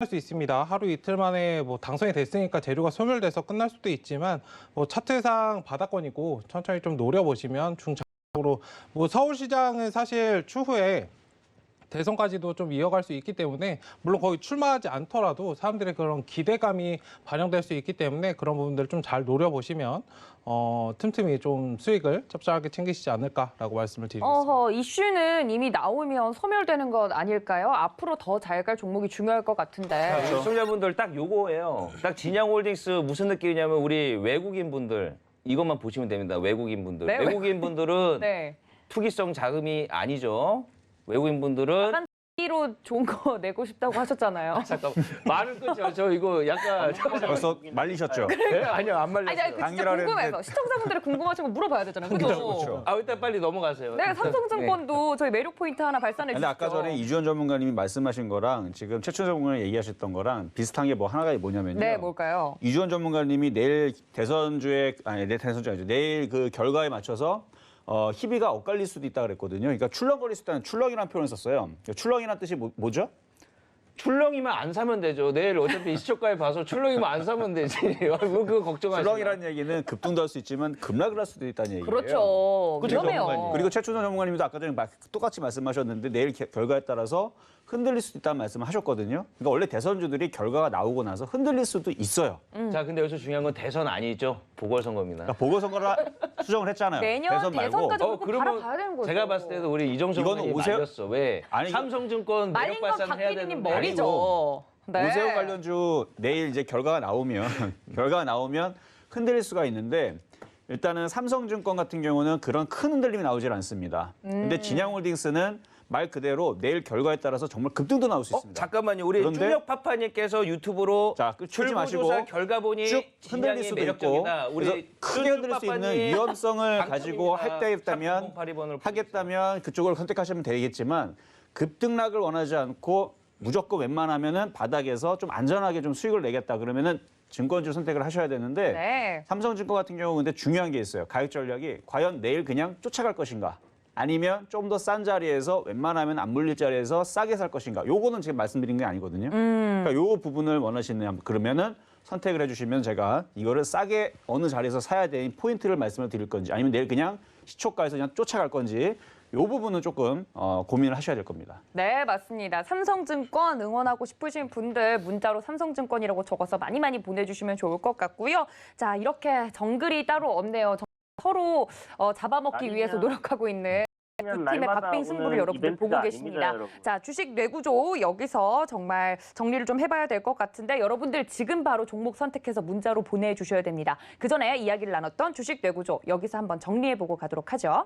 수 있습니다. 하루 이틀 만에 뭐 당선이 됐으니까 재료가 소멸돼서 끝날 수도 있지만 뭐 차트상 바닥권이고 천천히 좀 노려보시면 중장기적으로 뭐 서울시장은 사실 추후에 대선까지도 좀 이어갈 수 있기 때문에 물론 거의 출마하지 않더라도 사람들의 그런 기대감이 반영될 수 있기 때문에 그런 부분들을 좀 잘 노려보시면 틈틈이 좀 수익을 짭짤하게 챙기시지 않을까라고 말씀을 드리겠습니다. 이슈는 이미 나오면 소멸되는 것 아닐까요? 앞으로 더 잘 갈 종목이 중요할 것 같은데. 시청자분들 딱 요거예요. 딱 진양홀딩스 무슨 느낌이냐면 우리 외국인 분들 이것만 보시면 됩니다. 외국인 분들. 네, 외국인 분들은 네. 투기성 자금이 아니죠. 외국인 분들은 약간 B로 좋은 거 내고 싶다고 하셨잖아요. 잠깐만 말을 끊죠. 저 이거 약간 벌써 말리셨죠? 네? 아니요 안 말렸어요. 아니, 그 진짜 당기라 궁금해서 그랬는데. 시청자분들이 궁금하신 거 물어봐야 되잖아요. 그죠? 그렇죠. 아 일단 빨리 넘어가세요. 네, 삼성증권도 저희 매력 포인트 하나 발산해 근데 주시죠. 아까 전에 이주연 전문가님이 말씀하신 거랑 지금 최춘 전문가님 얘기하셨던 거랑 비슷한 게 뭐 하나가 뭐냐면요. 네, 뭘까요? 이주연 전문가님이 내일 대선주에 아니 내 대선주 아니죠. 내일 그 결과에 맞춰서 희비가 엇갈릴 수도 있다 그랬거든요. 그러니까 출렁거릴 수 있다는 출렁이라는 표현을 썼어요. 출렁이라는 뜻이 뭐죠? 출렁이면 안 사면 되죠. 내일 어차피 시초가에 봐서 출렁이면 안 사면 되지. 뭐 그거 걱정하시나. 출렁이라는 얘기는 급등도 할 수 있지만 급락을 할 수도 있다는 얘기예요. 그렇죠. 그죠, 위험해요. 전문가님. 그리고 최춘선 전문가님도 아까 전에 똑같이 말씀하셨는데 내일 결과에 따라서 흔들릴 수도 있다는 말씀을 하셨거든요. 그러니까 원래 대선주들이 결과가 나오고 나서 흔들릴 수도 있어요. 자 근데 여기서 중요한 건 대선 아니죠. 보궐선거입니다. 그러니까 보궐선거를 수정을 했잖아요. 내년 대선 말고. 대선까지 그럼 바라봐야 되는 거죠. 제가 봤을 때도 우리 이정수 이거는 의원이 오세훈- 말렸어. 왜? 아니, 삼성증권 말린 매력 건 발산 박 해야 PD님 되는데. 머리죠. 네. 오세훈 관련주 내일 이제 결과가 나오면 흔들릴 수가 있는데 일단은 삼성증권 같은 경우는 그런 큰 흔들림이 나오질 않습니다. 근데 진양홀딩스는 말 그대로 내일 결과에 따라서 정말 급등도 나올 수 있습니다. 잠깐만요. 우리 그런데- 쭈력파파님께서 유튜브로 자, 끌지 마시고 출구조사 결과본이 쭉 흔들릴 진양이 수도 매력적이다. 있고 그래서 크게 흔들릴 수 있는 위험성을 가지고 하겠다면 그쪽을 선택하시면 되겠지만 급등락을 원하지 않고 무조건 웬만하면은 바닥에서 좀 안전하게 좀 수익을 내겠다 그러면은 증권주 선택을 하셔야 되는데 네. 삼성증권 같은 경우 근데 중요한 게 있어요. 가격 전략이 과연 내일 그냥 쫓아갈 것인가? 아니면 좀 더 싼 자리에서 웬만하면 안 물릴 자리에서 싸게 살 것인가? 요거는 지금 말씀드린 게 아니거든요. 그러니까 요 부분을 원하시는 그러면은 선택을 해주시면 제가 이거를 싸게 어느 자리에서 사야 되는 포인트를 말씀을 드릴 건지 아니면 내일 그냥 시초가에서 그냥 쫓아갈 건지 요 부분은 조금 고민을 하셔야 될 겁니다. 네, 맞습니다. 삼성증권 응원하고 싶으신 분들 문자로 삼성증권이라고 적어서 많이 보내주시면 좋을 것 같고요. 자, 이렇게 정글이 따로 없네요. 서로 잡아먹기 위해서 노력하고 있는 두 팀의 박빙 승부를 여러분들 보고 계십니다. 자, 주식 뇌구조 여기서 정말 정리를 좀 해봐야 될 것 같은데 여러분들 지금 바로 종목 선택해서 문자로 보내주셔야 됩니다. 그 전에 이야기를 나눴던 주식 뇌구조 여기서 한번 정리해보고 가도록 하죠.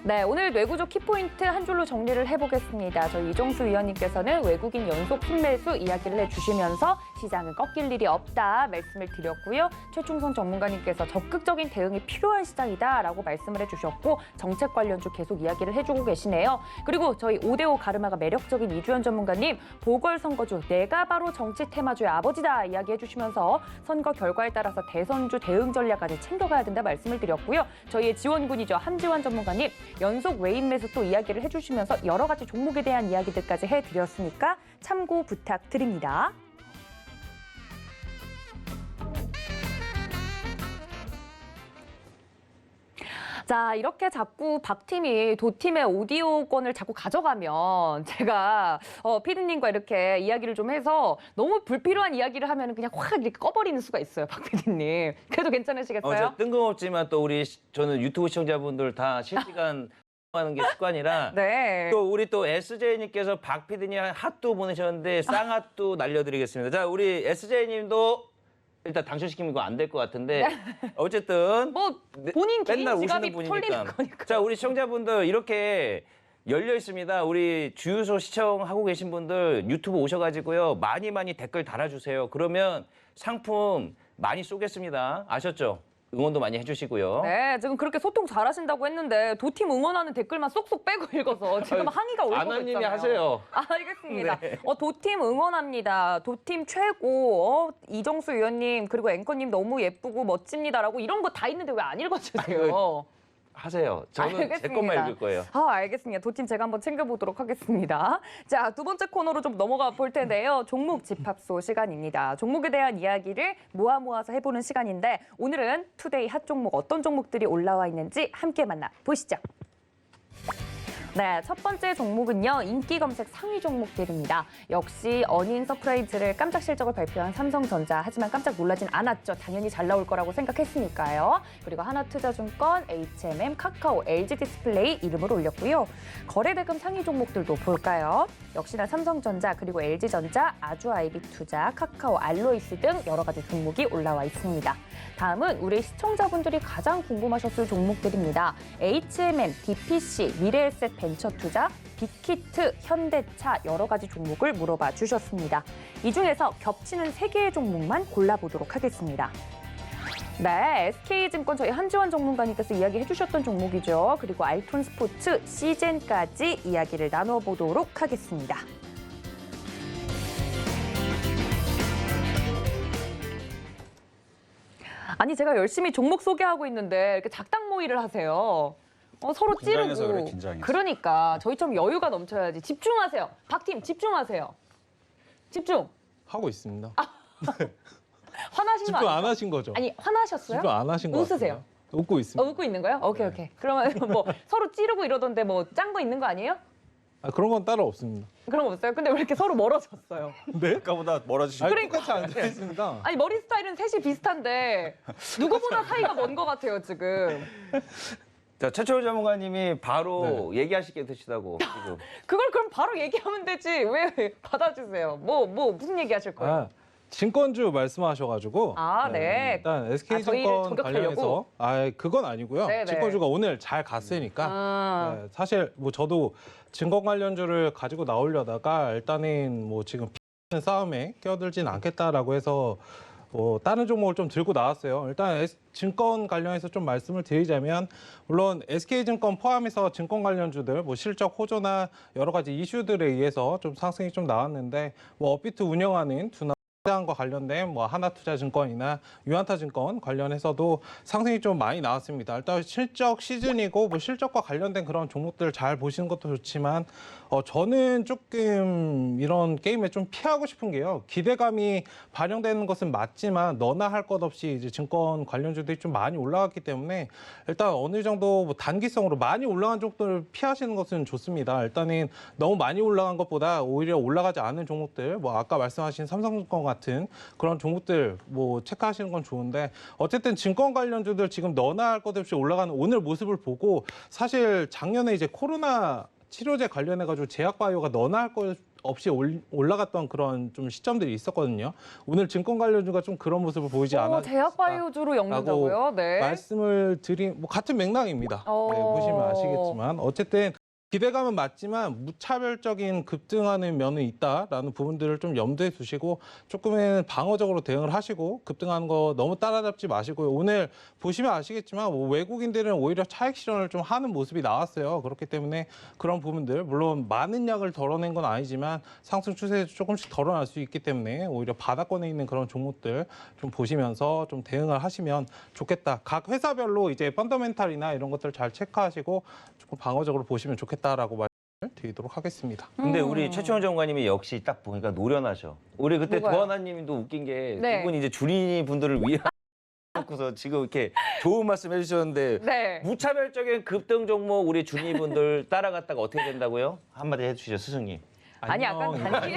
네, 오늘 뇌구조 키포인트 한 줄로 정리를 해보겠습니다. 저희 이종수 위원님께서는 외국인 연속 순매수 이야기를 해주시면서 시장은 꺾일 일이 없다 말씀을 드렸고요. 최충선 전문가님께서 적극적인 대응이 필요한 시장이다라고 말씀을 해주셨고 정책 관련주 계속 이야기를 해주고 계시네요. 그리고 저희 5대5 가르마가 매력적인 이주연 전문가님 보궐선거주 내가 바로 정치 테마주의 아버지다 이야기해 주시면서 선거 결과에 따라서 대선주 대응 전략까지 챙겨가야 된다 말씀을 드렸고요. 저희의 지원군이죠. 함지환 전문가님 연속 외인 매수 또 이야기를 해주시면서 여러 가지 종목에 대한 이야기들까지 해드렸으니까 참고 부탁드립니다. 자, 이렇게 자꾸 박팀이 도팀의 오디오권을 자꾸 가져가면 제가 피디님과 이렇게 이야기를 좀 해서 너무 불필요한 이야기를 하면 그냥 확 이렇게 꺼버리는 수가 있어요, 박 피디님. 그래도 괜찮으시겠어요? 뜬금없지만 또 저는 유튜브 시청자분들 다 실시간 하는 게 습관이라 네. 또 우리 또 SJ님께서 박 PD님 핫도 보내셨는데 쌍핫도 날려드리겠습니다. 자, 우리 SJ님도 일단 당첨시키면 이거 안 될 것 같은데 어쨌든 뭐 본인 개인 맨날 지갑이 오시는 털리는 분이니까. 거니까. 자, 우리 시청자분들 이렇게 열려 있습니다. 우리 주유소 시청하고 계신 분들 유튜브 오셔가지고요. 많이 댓글 달아주세요. 그러면 상품 많이 쏘겠습니다. 아셨죠? 응원도 많이 해주시고요. 네, 지금 그렇게 소통 잘하신다고 했는데 도팀 응원하는 댓글만 쏙쏙 빼고 읽어서 지금 항의가 올 것 같잖아요. 아나님이 하세요. 알겠습니다. 네. 도팀 응원합니다. 도팀 최고. 이정수 위원님 그리고 앵커님 너무 예쁘고 멋집니다라고 이런 거 다 있는데 왜 안 읽어주세요? 하세요. 저는 제 알겠습니다. 것만 읽을 거예요. 알겠습니다. 도팀 제가 한번 챙겨보도록 하겠습니다. 자, 두 번째 코너로 좀 넘어가 볼 텐데요. 종목 집합소 시간입니다. 종목에 대한 이야기를 모아서 해보는 시간인데 오늘은 투데이 핫 종목 어떤 종목들이 올라와 있는지 함께 만나보시죠. 네, 첫 번째 종목은요. 인기 검색 상위 종목들입니다. 역시 어닝 서프라이즈를 깜짝 실적을 발표한 삼성전자. 하지만 깜짝 놀라진 않았죠. 당연히 잘 나올 거라고 생각했으니까요. 그리고 하나투자증권, H&M, 카카오, LG디스플레이 이름을 올렸고요. 거래대금 상위 종목들도 볼까요? 역시나 삼성전자 그리고 LG전자, 아주아이비투자, 카카오, 알로이스 등 여러 가지 종목이 올라와 있습니다. 다음은 우리 시청자분들이 가장 궁금하셨을 종목들입니다. H&M, DPC, 미래에셋 벤처투자, 빅히트, 현대차 여러 가지 종목을 물어봐 주셨습니다. 이 중에서 겹치는 3개의 종목만 골라보도록 하겠습니다. 네, SK증권 저희 한지원 전문가님께서 이야기해 주셨던 종목이죠. 그리고 알톤 스포츠, 시젠까지 이야기를 나눠보도록 하겠습니다. 아니 제가 열심히 종목 소개하고 있는데 이렇게 작당 모의를 하세요. 서로 긴장해서 찌르고. 그래, 긴장해서. 그러니까 저희처럼 여유가 넘쳐야지. 집중하세요. 박팀 집중하세요. 집중. 하고 있습니다. 화나신 거 집중 아니에요? 안 하신 거죠? 아니 화나셨어요? 집중 안 하신 거 웃으세요. 같아요. 웃고 있습니다. 웃고 있는 거예요? 오케이 네. 오케이. 그러면 뭐 서로 찌르고 이러던데 뭐 짠 거 있는 거 아니에요? 그런 건 따로 없습니다. 그런 거 없어요? 근데 왜 이렇게 서로 멀어졌어요? 네? 아까보다 멀어지시고. 똑같이 앉아 있습니다. 아니 머리 스타일은 셋이 비슷한데 누구보다 사이가 먼 거 같아요 지금. 자, 최철 전문가님이 바로 얘기하시게 되시다고 지금. 그걸 그럼 바로 얘기하면 되지. 왜 받아주세요? 뭐 무슨 얘기 하실 거예요? 증권주 말씀하셔가지고 네. 일단 저희를 SK증권 저격하려고? 관련해서 그건 아니고요. 네네. 증권주가 오늘 잘 갔으니까 네, 사실 뭐 저도 증권 관련주를 가지고 나오려다가 일단은 뭐 지금 싸움에 끼어들진 않겠다라고 해서 다른 종목을 좀 들고 나왔어요. 일단 증권 관련해서 좀 말씀을 드리자면 물론 SK증권 포함해서 증권 관련주들 뭐 실적 호조나 여러 가지 이슈들에 의해서 좀 상승이 좀 나왔는데 뭐 업비트 운영하는 과 관련된 뭐 하나투자증권이나 유한타증권 관련해서도 상승이 좀 많이 나왔습니다. 일단 실적 시즌이고 뭐 실적과 관련된 그런 종목들을 잘 보시는 것도 좋지만 저는 조금 이런 게임에 좀 피하고 싶은 게요. 기대감이 반영되는 것은 맞지만 너나 할 것 없이 이제 증권 관련주들이 좀 많이 올라갔기 때문에 일단 어느 정도 뭐 단기성으로 많이 올라간 종목들을 피하시는 것은 좋습니다. 일단은 너무 많이 올라간 것보다 오히려 올라가지 않은 종목들, 뭐 아까 말씀하신 삼성증권 같은 그런 종목들 뭐 체크하시는 건 좋은데 어쨌든 증권 관련주들 지금 너나 할 것 없이 올라가는 오늘 모습을 보고 사실 작년에 이제 코로나 치료제 관련해가지고 제약바이오가 너나 할 것 없이 올라갔던 그런 좀 시점들이 있었거든요. 오늘 증권 관련주가 좀 그런 모습을 보이지 않았다. 제약바이오주로 엮는다고요? 네. 말씀을 드린 뭐 같은 맥락입니다. 네, 보시면 아시겠지만 어쨌든 기대감은 맞지만 무차별적인 급등하는 면은 있다라는 부분들을 좀 염두에 두시고 조금은 방어적으로 대응을 하시고 급등하는 거 너무 따라잡지 마시고요. 오늘 보시면 아시겠지만 뭐 외국인들은 오히려 차익 실현을 좀 하는 모습이 나왔어요. 그렇기 때문에 그런 부분들 물론 많은 양을 덜어낸 건 아니지만 상승 추세에서 조금씩 덜어날 수 있기 때문에 오히려 바닥권에 있는 그런 종목들 좀 보시면서 좀 대응을 하시면 좋겠다. 각 회사별로 이제 펀더멘탈이나 이런 것들 잘 체크하시고 조금 방어적으로 보시면 좋겠다라고 말씀을 드리도록 하겠습니다. 근데 우리 최철원 전문가님이 역시 딱 보니까 노련하셔. 우리 그때 뭐가요? 도하나님도 웃긴 게 네. 두 분이 이제 주린이 분들을 위해 놓고서 지금 이렇게 좋은 말씀 해주셨는데 네. 무차별적인 급등 종목 우리 주린이분들 따라갔다가 어떻게 된다고요? 한마디 해주시죠, 스승님. 아니 약간 단기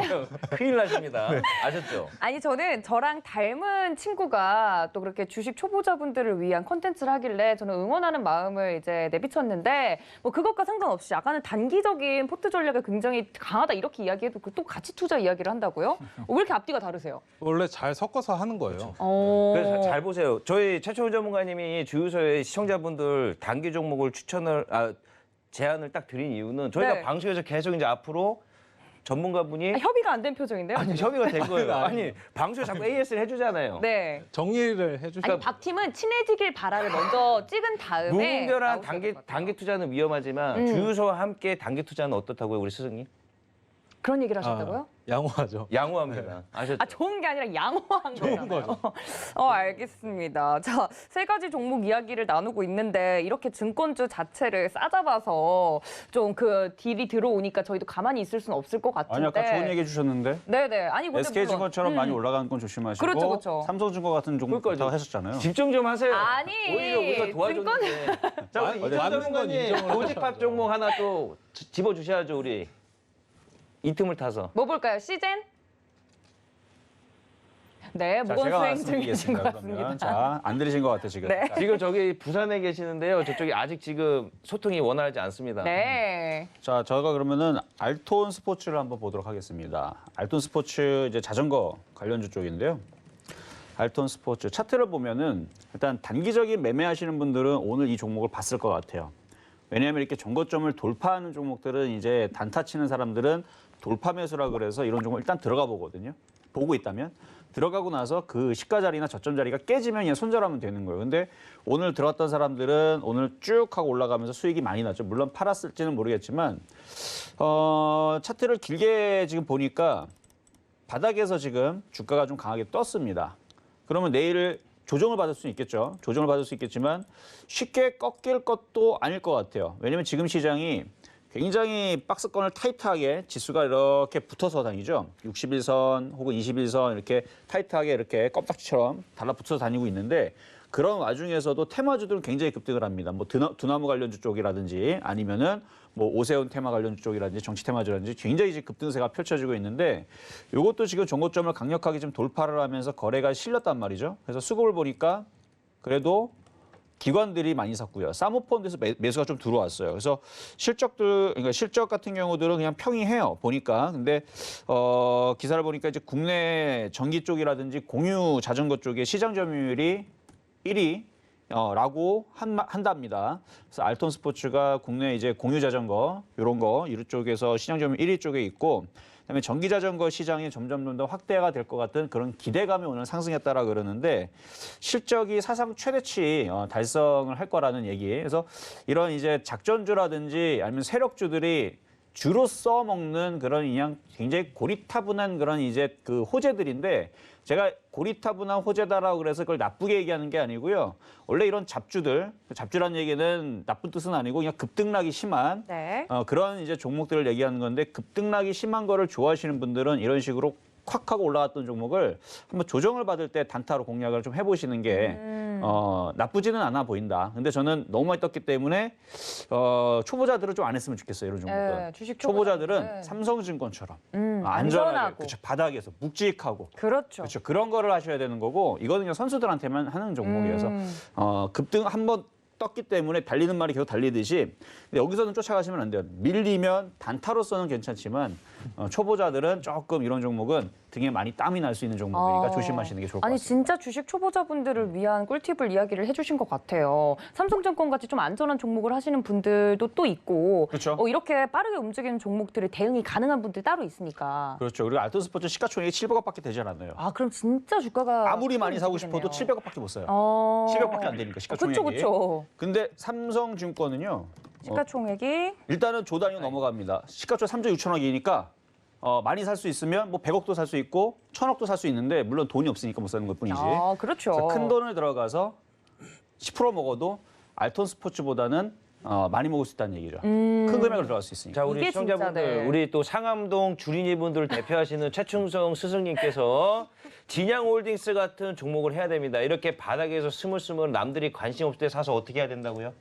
큰일 나십니다. 아셨죠? 아니 저는 저랑 닮은 친구가 또 그렇게 주식 초보자분들을 위한 콘텐츠를 하길래 저는 응원하는 마음을 이제 내비쳤는데 뭐 그것과 상관없이 약간은 단기적인 포트 전략이 굉장히 강하다 이렇게 이야기해도 또 가치 투자 이야기를 한다고요? 왜 이렇게 앞뒤가 다르세요? 원래 잘 섞어서 하는 거예요. 그래서 잘 보세요. 저희 최철원 전문가님이 주유소에 시청자분들 단기 종목을 제안을 딱 드린 이유는 저희가 네. 방송에서 계속 이제 앞으로 전문가분이 협의가 안 된 표정인데요? 아니 협의가 된 거예요. 아니 방송에 자꾸 AS를 해주잖아요. 네. 정리를 해주시면 아니 박 팀은 친해지길 바라를 먼저 찍은 다음에 무분별한 나오셔야 될것 같아요. 단기 투자는 위험하지만 주유소와 함께 단기 투자는 어떻다고요, 우리 스승님? 그런 얘기를 하셨다고요? 양호하죠. 양호합니다. 아셨죠? 아, 좋은 게 아니라 양호한 좋은 거잖아요. 거죠. 알겠습니다. 자, 세 가지 종목 이야기를 나누고 있는데 이렇게 증권주 자체를 싸잡아서 좀 그 딜이 들어오니까 저희도 가만히 있을 수는 없을 것 같은데. 아니 아까 좋은 얘기 해주셨는데 네네. 아니 근데 SK증권처럼 물론, 많이 올라가는 건 조심하시고 그렇죠, 그렇죠. 삼성증권 같은 종목 그러니까요. 좋다고 하셨잖아요. 집중 좀 하세요. 아니, 오히려 우리가 도와줬는데. 자, 우리 아니, 이전 맞는 건 전문가님 인정을 고집합 하셔야죠. 종목 하나 또 집어주셔야죠, 우리. 이 틈을 타서. 뭐 볼까요? 시젠? 네, 자, 무건 제가 수행 중이신 말씀드리겠습니다. 것 그러면 같습니다. 자, 안 들으신 것 같아 지금. 네. 지금 저기 부산에 계시는데요. 저쪽이 아직 지금 소통이 원활하지 않습니다. 네. 자, 저희가 그러면은 알톤 스포츠를 한번 보도록 하겠습니다. 알톤 스포츠 이제 자전거 관련주 쪽인데요. 알톤 스포츠 차트를 보면은 일단 단기적인 매매하시는 분들은 오늘 이 종목을 봤을 것 같아요. 왜냐하면 이렇게 정거점을 돌파하는 종목들은 이제 단타 치는 사람들은 돌파 매수라 그래서 이런 종목 일단 들어가 보거든요. 보고 있다면 들어가고 나서 그 시가 자리나 저점 자리가 깨지면 그냥 손절하면 되는 거예요. 근데 오늘 들어왔던 사람들은 오늘 쭉 하고 올라가면서 수익이 많이 났죠. 물론 팔았을지는 모르겠지만 차트를 길게 지금 보니까 바닥에서 지금 주가가 좀 강하게 떴습니다. 그러면 내일 조정을 받을 수 있겠죠. 조정을 받을 수 있겠지만 쉽게 꺾일 것도 아닐 것 같아요. 왜냐하면 지금 시장이 굉장히 박스권을 타이트하게 지수가 이렇게 붙어서 다니죠. 61선 혹은 21선 이렇게 타이트하게 이렇게 껌딱지처럼 달라붙어서 다니고 있는데 그런 와중에서도 테마주들은 굉장히 급등을 합니다. 뭐 두나무 관련주 쪽이라든지 아니면은 뭐 오세훈 테마 관련주 쪽이라든지 정치 테마주라든지 굉장히 이제 급등세가 펼쳐지고 있는데 이것도 지금 정고점을 강력하게 좀 돌파를 하면서 거래가 실렸단 말이죠. 그래서 수급을 보니까 그래도 기관들이 많이 샀고요. 사모펀드에서 매수가 좀 들어왔어요. 그래서 그러니까 실적 같은 경우들은 그냥 평이해요. 보니까. 근데 기사를 보니까 이제 국내 전기 쪽이라든지 공유 자전거 쪽에 시장 점유율이 1위 라고 한답니다. 그래서 알톤 스포츠가 국내 이제 공유 자전거 이런 거 이쪽에서 시장 점유율 1위 쪽에 있고 그다음에 전기 자전거 시장이 점점 더 확대가 될 것 같은 그런 기대감이 오늘 상승했다라 그러는데 실적이 사상 최대치 달성을 할 거라는 얘기. 그래서 이런 이제 작전주라든지 아니면 세력주들이 주로 써먹는 그런 그냥 굉장히 고리타분한 그런 이제 그 호재들인데 제가 고리타분한 호재다라고 그래서 그걸 나쁘게 얘기하는 게 아니고요. 원래 이런 잡주란 얘기는 나쁜 뜻은 아니고 그냥 급등락이 심한 네. 그런 이제 종목들을 얘기하는 건데 급등락이 심한 거를 좋아하시는 분들은 이런 식으로 콱 하고 올라갔던 종목을 한번 조정을 받을 때 단타로 공략을 좀 해보시는 게 나쁘지는 않아 보인다. 근데 저는 너무 많이 떴기 때문에 초보자들은 좀 안 했으면 좋겠어요. 이런 종목들. 네, 주식 초보자들은 초보자들은. 삼성증권처럼 안전하고. 안전하게 그쵸, 바닥에서 묵직하고 그렇죠. 그렇죠. 그런 거를 하셔야 되는 거고 이거는 그냥 선수들한테만 하는 종목이어서 급등 한번 떴기 때문에 달리는 말이 계속 달리듯이 근데 여기서는 쫓아가시면 안 돼요. 밀리면 단타로서는 괜찮지만 초보자들은 조금 이런 종목은 등에 많이 땀이 날 수 있는 종목이니까 조심하시는 게 좋을 것 아니 같습니다. 진짜 주식 초보자분들을 위한 꿀팁을 이야기를 해주신 것 같아요. 삼성증권 같이 좀 안전한 종목을 하시는 분들도 또 있고 그렇죠. 이렇게 빠르게 움직이는 종목들을 대응이 가능한 분들 따로 있으니까. 그렇죠. 그리고 알톤 스포츠 시가총액이 700억밖에 되지 않았네요. 아 그럼 진짜 주가가 아무리 많이 사고 움직이겠네요. 싶어도 700억밖에 못 사요. 700억밖에 안 되니까 시가총액이. 그렇죠. 근데 삼성증권은요. 시가총액이 일단은 조 단위로 넘어갑니다. 시가총 3조 6천억이니까 많이 살 수 있으면 뭐 100억도 살 수 있고 1000억도 살 수 있는데 물론 돈이 없으니까 못 사는 것뿐이지. 아 그렇죠. 그래서 큰 돈을 들어가서 10% 먹어도 알톤 스포츠보다는 많이 먹을 수 있다는 얘기죠. 큰 금액을 들어갈 수 있으니까. 자, 우리 이게 시청자분들, 진짜네. 우리 또 상암동 주린이분들 대표하시는 최충성 스승님께서 진양홀딩스 같은 종목을 해야 됩니다. 이렇게 바닥에서 스물스물 남들이 관심 없을 때 사서 어떻게 해야 된다고요?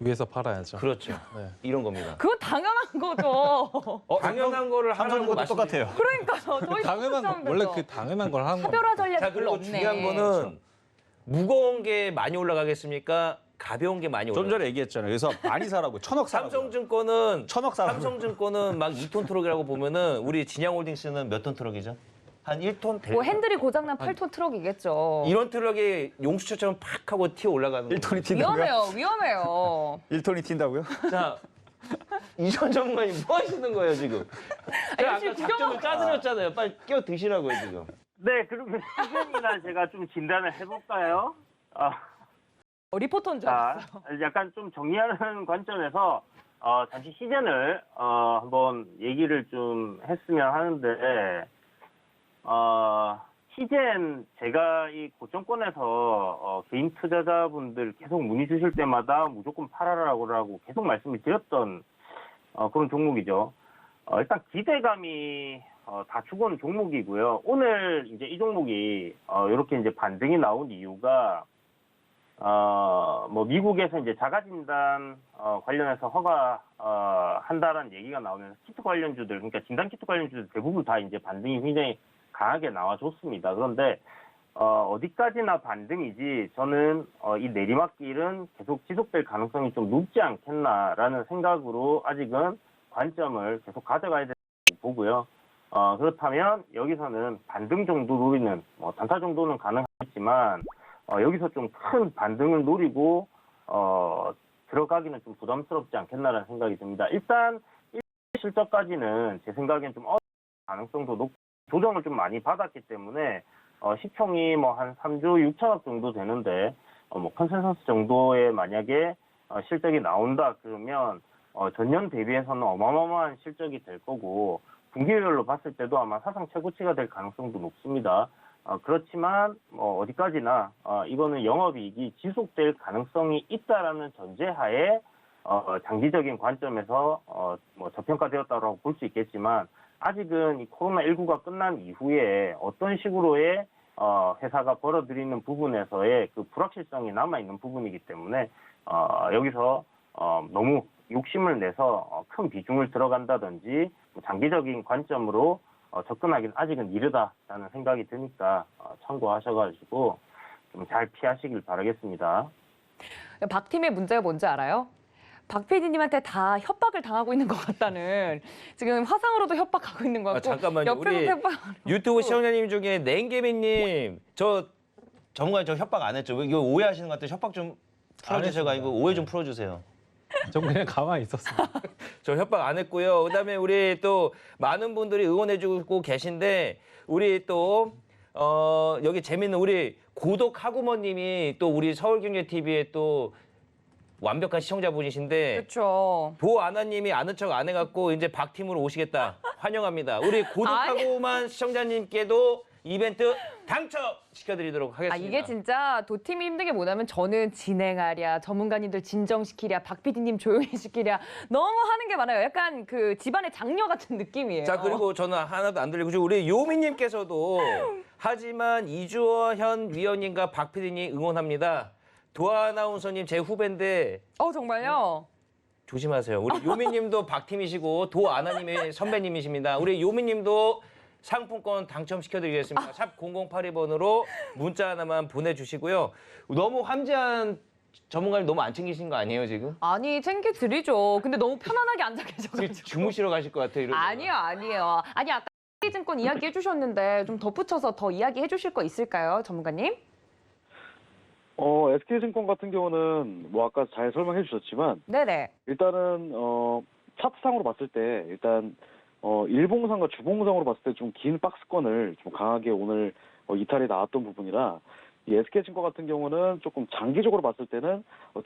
위에서 팔아야죠. 그렇죠. 네. 이런 겁니다. 그건 당연한 거죠. 당연한 거를 하라고 삼성증권도 똑같아요. 그러니까요. 저희 당연한 거, 원래 그 당연한 걸 하는 차별화 겁니다. 전략이 자, 별로 그리고 없네. 중요한 거는 무거운 게 많이 올라가겠습니까? 가벼운 게 많이 좀 올라가. 전에 얘기했잖아요. 그래서 많이 사라고 1000억 사라고. 삼성증권은 1000억 사라고. 삼성증권은 막 2톤 트럭이라고 보면은 우리 진양홀딩스는 몇 톤 트럭이죠? 한 1톤 될 뭐 핸들이 고장난 8톤 트럭이겠죠. 이런 트럭이 용수철처럼 팍 하고 튀어 올라가는 1톤이 튄다고요? 위험해요. 1톤이 튄다고요? 자, 이전 전문가님 뭐 하시는 거예요, 지금? 제가 열심히 아까 작전을 짜드렸잖아요. 빨리 끼워 드시라고요, 지금. 네, 그러면 시즌이나 제가 좀 진단을 해볼까요? 리포터인 줄 자, 알았어요. 약간 좀 정리하는 관점에서 잠시 시즌을 한번 얘기를 좀 했으면 하는데 시즌 제가 이 고점권에서 개인 투자자분들 계속 문의 주실 때마다 무조건 팔아라고 계속 말씀을 드렸던 그런 종목이죠. 일단 기대감이 다 죽어오는 종목이고요. 오늘 이제 이 종목이 이렇게 이제 반등이 나온 이유가 뭐 미국에서 이제 자가진단 관련해서 허가 한다라는 얘기가 나오면서 키트 관련주들, 그러니까 진단 키트 관련주들 대부분 다 이제 반등이 굉장히 강하게 나와줬습니다. 그런데 어디까지나 반등이지 저는 이 내리막길은 계속 지속될 가능성이 좀 높지 않겠나라는 생각으로 아직은 관점을 계속 가져가야 된다고 보고요. 그렇다면 여기서는 반등 정도 노리는 단타 정도는 가능하겠지만 여기서 좀 큰 반등을 노리고 들어가기는 좀 부담스럽지 않겠나라는 생각이 듭니다. 일단 실적까지는 제 생각엔 좀 가능성도 높고 조정을 좀 많이 받았기 때문에 시총이 뭐 한 3조 6천억 정도 되는데 뭐 컨센서스 정도의 만약에 실적이 나온다 그러면 전년 대비해서는 어마어마한 실적이 될 거고 분기별로 봤을 때도 아마 사상 최고치가 될 가능성도 높습니다. 그렇지만 어디까지나 이거는 영업이익이 지속될 가능성이 있다라는 전제하에 장기적인 관점에서 뭐 저평가되었다고 볼 수 있겠지만 아직은 이 코로나19가 끝난 이후에 어떤 식으로의 회사가 벌어들이는 부분에서의 그 불확실성이 남아있는 부분이기 때문에 여기서 너무 욕심을 내서 큰 비중을 들어간다든지 장기적인 관점으로 접근하기는 아직은 이르다라는 생각이 드니까 참고하셔가지고 좀 잘 피하시길 바라겠습니다. 박 팀의 문제가 뭔지 알아요? 박 PD님한테 다 협박을 당하고 있는 것 같다는 지금 화상으로도 협박하고 있는 것 같고 잠깐만요. 옆에서 우리 협박하고 유튜브 시청자님 중에 냉개비님 저 전문가님 저 협박 안 했죠? 이거 오해하시는 것 같아요. 협박 좀 풀어주세요. 이거 오해 좀 풀어주세요. 저 그냥 가만히 있었어요. 저 협박 안 했고요. 그다음에 우리 또 많은 분들이 응원해주고 계신데 우리 또 여기 재밌는 우리 고독 하구머님이 또 우리 서울경제TV에 또 완벽한 시청자분이신데 그렇죠. 도아나님이 아는 척 안 해갖고 이제 박팀으로 오시겠다. 환영합니다. 우리 고독하고만 시청자님께도 이벤트 당첨시켜드리도록 하겠습니다. 이게 진짜 도팀이 힘든 게 뭐냐면 저는 진행하랴, 전문가님들 진정시키랴, 박 PD님 조용히 시키랴 너무 하는 게 많아요. 약간 그 집안의 장녀 같은 느낌이에요. 자, 그리고 저는 하나도 안 들리고 우리 요미님께서도 하지만 이주현 위원님과 박 PD님 응원합니다. 도아나운서님 제 후배인데 정말요? 조심하세요. 우리 요미님도 박팀이시고 도아나님의 선배님이십니다. 우리 요미님도 상품권 당첨시켜드리겠습니다. 샵 0082번으로 문자 하나만 보내주시고요. 너무 함재한 전문가님 너무 안 챙기신 거 아니에요 지금? 아니 챙겨드리죠. 근데 너무 편안하게 앉아 계셔가지고. 주무시러 가실 것 같아요. 이러면. 아니요. 아니 아까 증권 이야기해 주셨는데 좀 덧붙여서 더 이야기해 주실 거 있을까요, 전문가님? SK증권 같은 경우는 뭐 아까 잘 설명해 주셨지만 네네. 일단은 차트상으로 봤을 때 일단 일봉상과 주봉상으로 봤을 때 좀 긴 박스권을 좀 강하게 오늘 이탈이 나왔던 부분이라 이 SK증권 같은 경우는 조금 장기적으로 봤을 때는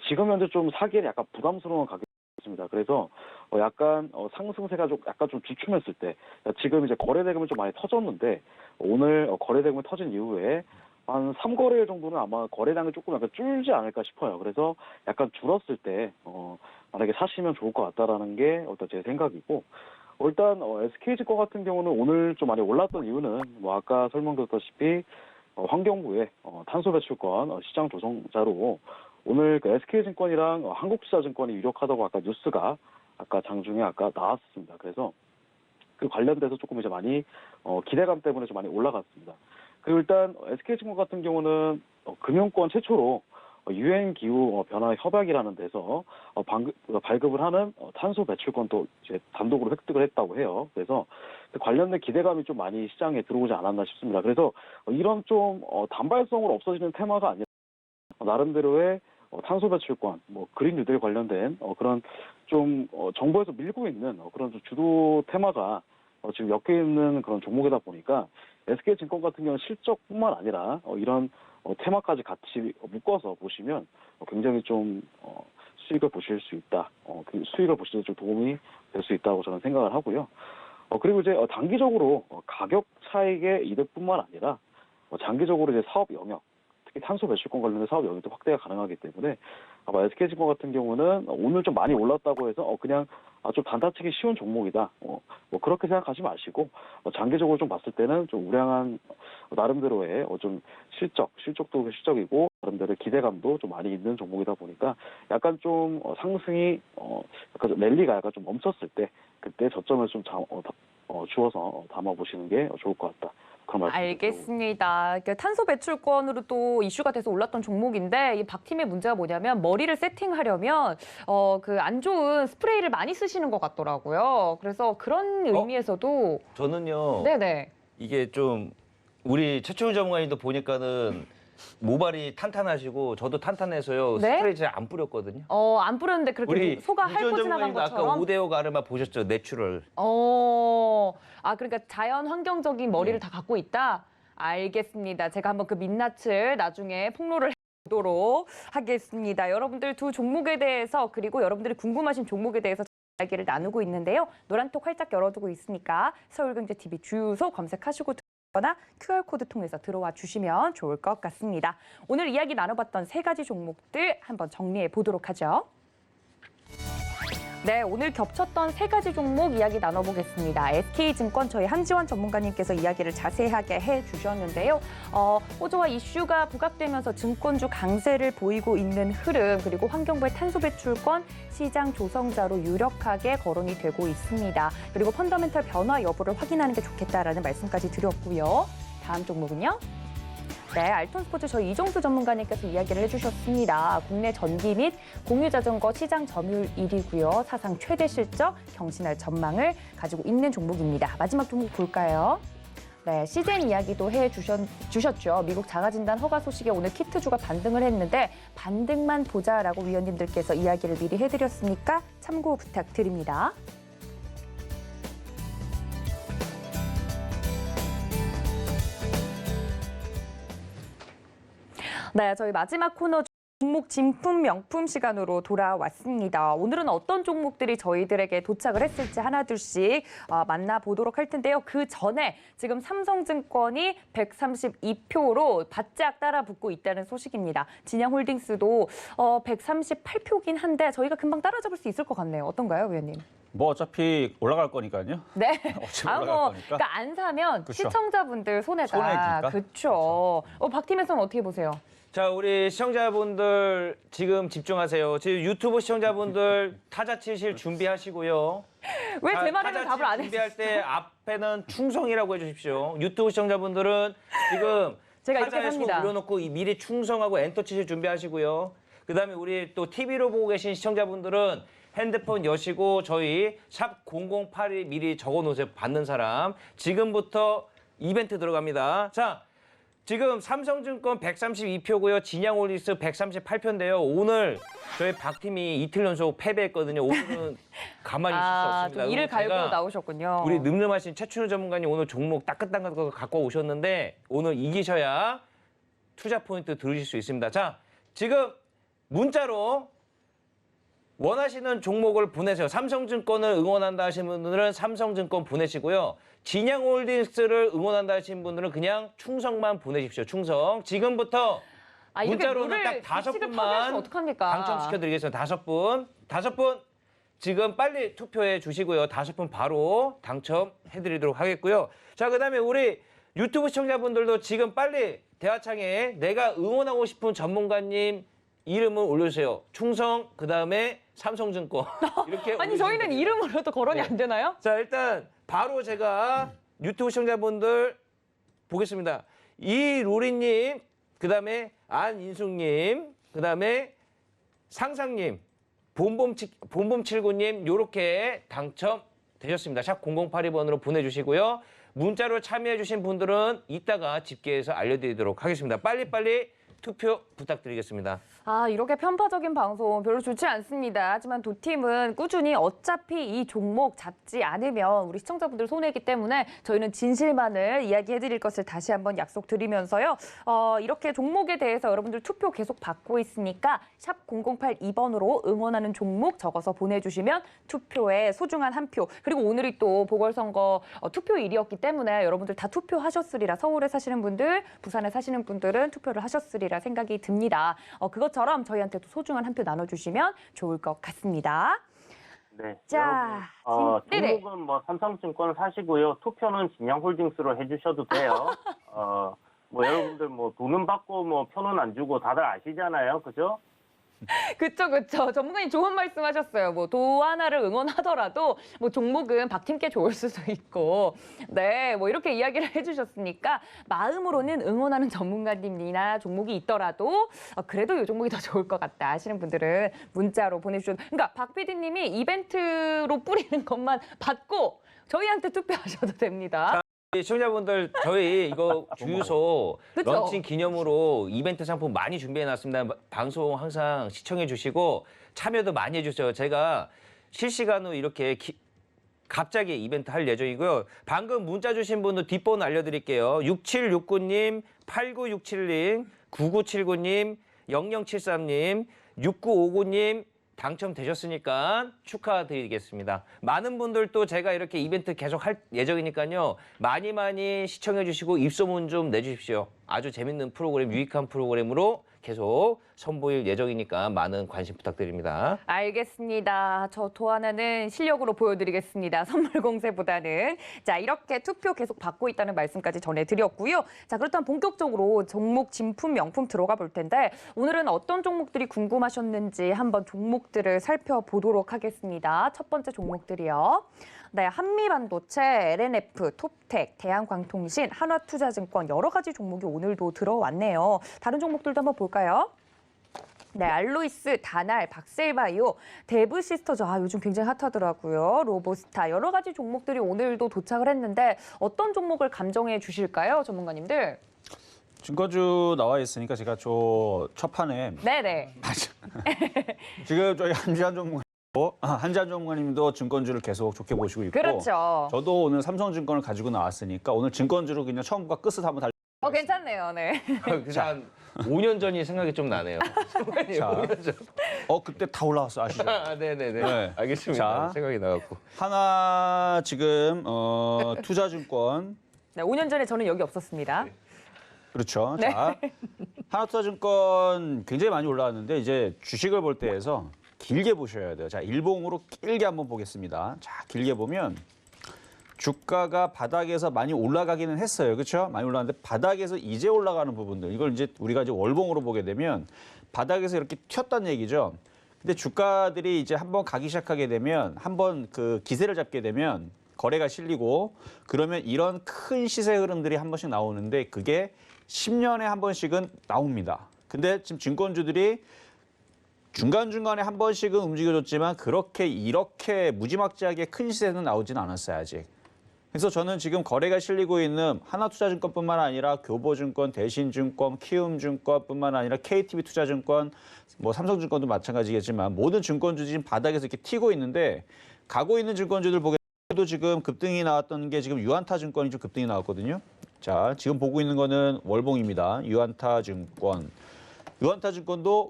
지금 현재 좀 사기에 약간 부담스러운 가격입니다. 그래서 약간 상승세가 좀 약간 좀 주춤했을 때 지금 이제 거래대금이 좀 많이 터졌는데 오늘 거래대금이 터진 이후에 한 3거래일 정도는 아마 거래량이 조금 약간 줄지 않을까 싶어요. 그래서 약간 줄었을 때 만약에 사시면 좋을 것 같다라는 게 일단 제 생각이고 일단 SK증권 같은 경우는 오늘 좀 많이 올랐던 이유는 뭐 아까 설명드렸다시피 환경부의 탄소 배출권 시장 조성자로 오늘 그 SK증권이랑 한국투자증권이 유력하다고 아까 뉴스가 아까 장중에 아까 나왔습니다. 그래서 그 관련돼서 조금 이제 많이 기대감 때문에 좀 많이 올라갔습니다. 그리고 일단 SK증권 같은 경우는 금융권 최초로 유엔기후 변화 협약이라는 데서 발급을 하는 탄소 배출권도 이제 단독으로 획득을 했다고 해요. 그래서 관련된 기대감이 좀 많이 시장에 들어오지 않았나 싶습니다. 그래서 이런 좀 단발성으로 없어지는 테마가 아니라 나름대로의 탄소 배출권, 뭐 그린 뉴딜 관련된 그런 좀 정부에서 밀고 있는 그런 좀 주도 테마가 지금 엮여 있는 그런 종목이다 보니까 SK증권 같은 경우는 실적뿐만 아니라 이런 테마까지 같이 묶어서 보시면 굉장히 좀 수익을 보실 수 있다. 그 수익을 보시는 데 좀 도움이 될 수 있다고 저는 생각을 하고요. 그리고 이제 단기적으로 가격 차익의 이득뿐만 아니라 장기적으로 이제 사업 영역, 특히 탄소 배출권 관련된 사업 영역도 확대가 가능하기 때문에 아마 SK증권 같은 경우는 오늘 좀 많이 올랐다고 해서 그냥 좀 단타치기 쉬운 종목이다. 뭐 그렇게 생각하지 마시고 장기적으로 좀 봤을 때는 좀 우량한 나름대로의 좀 실적도 실적이고 나름대로 기대감도 좀 많이 있는 종목이다 보니까 약간 좀 상승이 약간 좀 랠리가 약간 좀 멈췄을 때 그때 저점을 좀 주어서 담아보시는 게 좋을 것 같다. 그런 말씀 알겠습니다. 그러니까 탄소 배출권으로 또 이슈가 돼서 올랐던 종목인데 이 박 팀의 문제가 뭐냐면 머리를 세팅하려면 그 안 좋은 스프레이를 많이 쓰시는 것 같더라고요. 그래서 그런 의미에서도 저는요. 네네. 이게 좀 우리 최충훈 전문가님도 보니까는 모발이 탄탄하시고 저도 탄탄해서요. 네? 스프레이 잘 안 뿌렸거든요. 안 뿌렸는데 그렇게 우리 소가 이주원 핥고 지나간 전문가님도 아까 것처럼. 5대5 가르마 보셨죠? 내추럴. 그러니까 자연 환경적인 머리를 다 갖고 있다? 알겠습니다. 제가 한번 그 민낯을 나중에 폭로를 해보도록 하겠습니다. 여러분들 두 종목에 대해서 그리고 여러분들이 궁금하신 종목에 대해서 이야기를 나누고 있는데요. 노란톡 활짝 열어두고 있으니까 서울경제TV 주유소 검색하시고 거나 QR코드 통해서 들어와 주시면 좋을 것 같습니다. 오늘 이야기 나눠봤던 3가지 종목들 한번 정리해 보도록 하죠. 네, 오늘 겹쳤던 3가지 종목 이야기 나눠보겠습니다. SK증권 저희 한지원 전문가님께서 이야기를 자세하게 해주셨는데요. 호조와 이슈가 부각되면서 증권주 강세를 보이고 있는 흐름 그리고 환경부의 탄소 배출권 시장 조성자로 유력하게 거론이 되고 있습니다. 그리고 펀더멘털 변화 여부를 확인하는 게 좋겠다라는 말씀까지 드렸고요. 다음 종목은요. 네, 알톤스포츠 저희 이종수 전문가님께서 이야기를 해주셨습니다. 국내 전기 및 공유자전거 시장 점유율 1위고요. 사상 최대 실적, 경신할 전망을 가지고 있는 종목입니다. 마지막 종목 볼까요? 네, 시젠 이야기도 해주셨죠. 미국 자가진단 허가 소식에 오늘 키트주가 반등을 했는데 반등만 보자라고 위원님들께서 이야기를 미리 해드렸으니까 참고 부탁드립니다. 네, 저희 마지막 코너 종목 진품 명품 시간으로 돌아왔습니다. 오늘은 어떤 종목들이 저희들에게 도착을 했을지 하나둘씩 만나보도록 할 텐데요. 그 전에 지금 삼성증권이 132표로 바짝 따라붙고 있다는 소식입니다. 진양홀딩스도 138표긴 한데 저희가 금방 따라잡을 수 있을 것 같네요. 어떤가요, 위원님? 뭐 어차피 올라갈 거니까요. 네. 어차피 올라갈 거니까. 그러니까 안 사면 그쵸. 시청자분들 손해다. 손해니까. 그렇죠. 박 팀에서는 어떻게 보세요? 자, 우리 시청자분들 지금 집중하세요. 지금 유튜브 시청자분들 타자 치실 준비하시고요. 왜 제 자, 말에는 타자 답을 안 칠 해주세요? 준비할 때 앞에는 충성이라고 해주십시오. 유튜브 시청자분들은 지금 제가 이렇게 타자에 손 합니다. 올려놓고 미리 충성하고 엔터 치실 준비하시고요. 그다음에 우리 또 TV로 보고 계신 시청자분들은 핸드폰 여시고 저희 샵 0082 미리 적어놓으세요. 받는 사람. 지금부터 이벤트 들어갑니다. 자, 지금 삼성증권 132표고요. 진양홀딩스 138표인데요. 오늘 저희 박팀이 이틀 연속 패배했거든요. 오늘은 가만히 있을 수 없습니다. 좀 이를 그리고 제가 갈고 나오셨군요. 우리 늠름하신 최춘우 전문가님 오늘 종목 따끈따끈한 거 갖고 오셨는데 오늘 이기셔야 투자 포인트 들으실 수 있습니다. 자, 지금 문자로 원하시는 종목을 보내세요. 삼성증권을 응원한다 하시는 분들은 삼성증권 보내시고요. 진양홀딩스를 응원한다 하시는 분들은 그냥 충성만 보내십시오. 충성. 지금부터 이렇게 문자로는 딱 룰을 5분만 파괴하시면 어떡합니까? 당첨시켜드리겠습니다. 5분. 5분 지금 빨리 투표해 주시고요. 5분 바로 당첨해드리도록 하겠고요. 자, 그다음에 우리 유튜브 시청자분들도 지금 빨리 대화창에 내가 응원하고 싶은 전문가님 이름을 올려주세요. 충성, 그다음에 삼성증권. 이렇게 아니 저희는 올려주시면 이름으로도 거론이 네. 안 되나요? 자, 일단 바로 제가 유튜브 시청자분들 보겠습니다. 이로리님, 그다음에 안인숙님, 그다음에 상상님, 봄봄79님 요렇게 당첨되셨습니다. 샵 0082번으로 보내주시고요. 문자로 참여해주신 분들은 이따가 집계해서 알려드리도록 하겠습니다. 빨리빨리 투표 부탁드립니다. 부탁드리겠습니다. 아, 이렇게 편파적인 방송 별로 좋지 않습니다. 하지만 두 팀은 꾸준히 어차피 이 종목 잡지 않으면 우리 시청자분들 손해이기 때문에 저희는 진실만을 이야기해드릴 것을 다시 한번 약속드리면서요. 이렇게 종목에 대해서 여러분들 투표 계속 받고 있으니까 샵 0082번으로 응원하는 종목 적어서 보내주시면 투표에 소중한 한 표. 그리고 오늘이 또 보궐선거 투표일이었기 때문에 여러분들 다 투표하셨으리라, 서울에 사시는 분들, 부산에 사시는 분들은 투표를 하셨으리라 생각이 듭니다. 그것처럼 저희한테도 소중한 한 표 나눠주시면 좋을 것 같습니다. 네. 자, 여러분, 네네. 종목은 뭐 삼성증권 사시고요. 투표는 진양홀딩스로 해주셔도 돼요. 뭐 여러분들 뭐 돈은 받고 뭐 표는 안 주고 다들 아시잖아요, 그죠? 그쵸. 전문가님 좋은 말씀하셨어요. 뭐 도 하나를 응원하더라도 뭐 종목은 박팀께 좋을 수도 있고, 네, 뭐 이렇게 이야기를 해주셨으니까 마음으로는 응원하는 전문가님이나 종목이 있더라도 그래도 이 종목이 더 좋을 것 같다 하시는 분들은 문자로 보내주셔도. 그러니까 박 PD님이 이벤트로 뿌리는 것만 받고 저희한테 투표하셔도 됩니다. 시청자분들 저희 이거 주유소 그쵸? 런칭 기념으로 이벤트 상품 많이 준비해놨습니다. 방송 항상 시청해 주시고 참여도 많이 해주세요. 제가 실시간으로 이렇게 갑자기 이벤트 할 예정이고요. 방금 문자 주신 분도 뒷번호 알려드릴게요. 6769님, 8967님, 9979님, 0073님, 6959님 당첨되셨으니까 축하드리겠습니다. 많은 분들도 제가 이렇게 이벤트 계속 할 예정이니까요. 많이 시청해 주시고 입소문 좀 내주십시오. 아주 재밌는 프로그램, 유익한 프로그램으로 계속 선보일 예정이니까 많은 관심 부탁드립니다. 알겠습니다. 저 도 하나는 실력으로 보여드리겠습니다. 선물 공세보다는. 자, 이렇게 투표 계속 받고 있다는 말씀까지 전해드렸고요. 자, 그렇다면 본격적으로 종목, 진품, 명품 들어가 볼 텐데 오늘은 어떤 종목들이 궁금하셨는지 한번 종목들을 살펴보도록 하겠습니다. 첫 번째 종목들이요. 네, 한미반도체, LNF, 톱텍, 대한광통신, 한화투자증권 여러 가지 종목이 오늘도 들어왔네요. 다른 종목들도 한번 볼까요? 네, 알로이스, 다날, 박셀바이오, 데브시스터즈, 요즘 굉장히 핫하더라고요. 로보스타, 여러 가지 종목들이 오늘도 도착을 했는데 어떤 종목을 감정해 주실까요, 전문가님들? 증권주 나와 있으니까 제가 첫 판에 네네. 지금 저희 한지한 전문가님도 증권주를 계속 좋게 보시고 있고, 그렇죠. 저도 오늘 삼성증권을 가지고 나왔으니까 오늘 증권주로 그냥 처음부터 끝을 한번 괜찮네요, 네. 그래서 한 5년 전이 생각이 좀 나네요. 자, 5년 전. 그때 다 올라왔어, 아시죠? 네네네. 네. 알겠습니다. 자. 생각이 나갖고. 하나 지금 투자증권 네, 5년 전에 저는 여기 없었습니다. 그렇죠. 네. 자, 하나투자증권 굉장히 많이 올라왔는데 이제 주식을 볼 때에서 길게 보셔야 돼요. 자, 일봉으로 길게 한번 보겠습니다. 자, 길게 보면 주가가 바닥에서 많이 올라가기는 했어요. 그렇죠? 많이 올라갔는데 바닥에서 이제 올라가는 부분들, 이걸 이제 우리가 이제 월봉으로 보게 되면 바닥에서 이렇게 튀었다는 얘기죠. 근데 주가들이 이제 한번 가기 시작하게 되면, 한번 그 기세를 잡게 되면 거래가 실리고, 그러면 이런 큰 시세 흐름들이 한 번씩 나오는데 그게 10년에 한 번씩은 나옵니다. 근데 지금 증권주들이 중간중간에 한 번씩은 움직여줬지만 이렇게 무지막지하게 큰 시세는 나오진 않았어요, 아직. 그래서 저는 지금 거래가 실리고 있는 하나투자증권뿐만 아니라 교보증권, 대신증권, 키움증권뿐만 아니라 KTB투자증권, 뭐 삼성증권도 마찬가지겠지만 모든 증권주들이 지금 바닥에서 이렇게 튀고 있는데, 가고 있는 증권주들 보게도 지금 급등이 나왔던 게 지금 유한타증권이 좀 급등이 나왔거든요. 자, 지금 보고 있는 거는 월봉입니다. 유한타증권도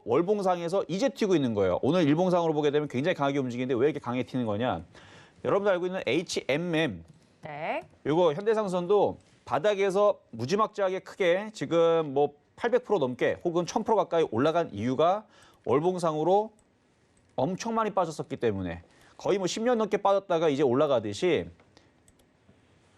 월봉상에서 이제 튀고 있는 거예요. 오늘 일봉상으로 보게 되면 굉장히 강하게 움직이는데 왜 이렇게 강하게 튀는 거냐? 여러분들 알고 있는 HMM, 네. 이거 현대상선도 바닥에서 무지막지하게 크게 지금 뭐 800% 넘게 혹은 1000% 가까이 올라간 이유가 월봉상으로 엄청 많이 빠졌었기 때문에, 거의 뭐 10년 넘게 빠졌다가 이제 올라가듯이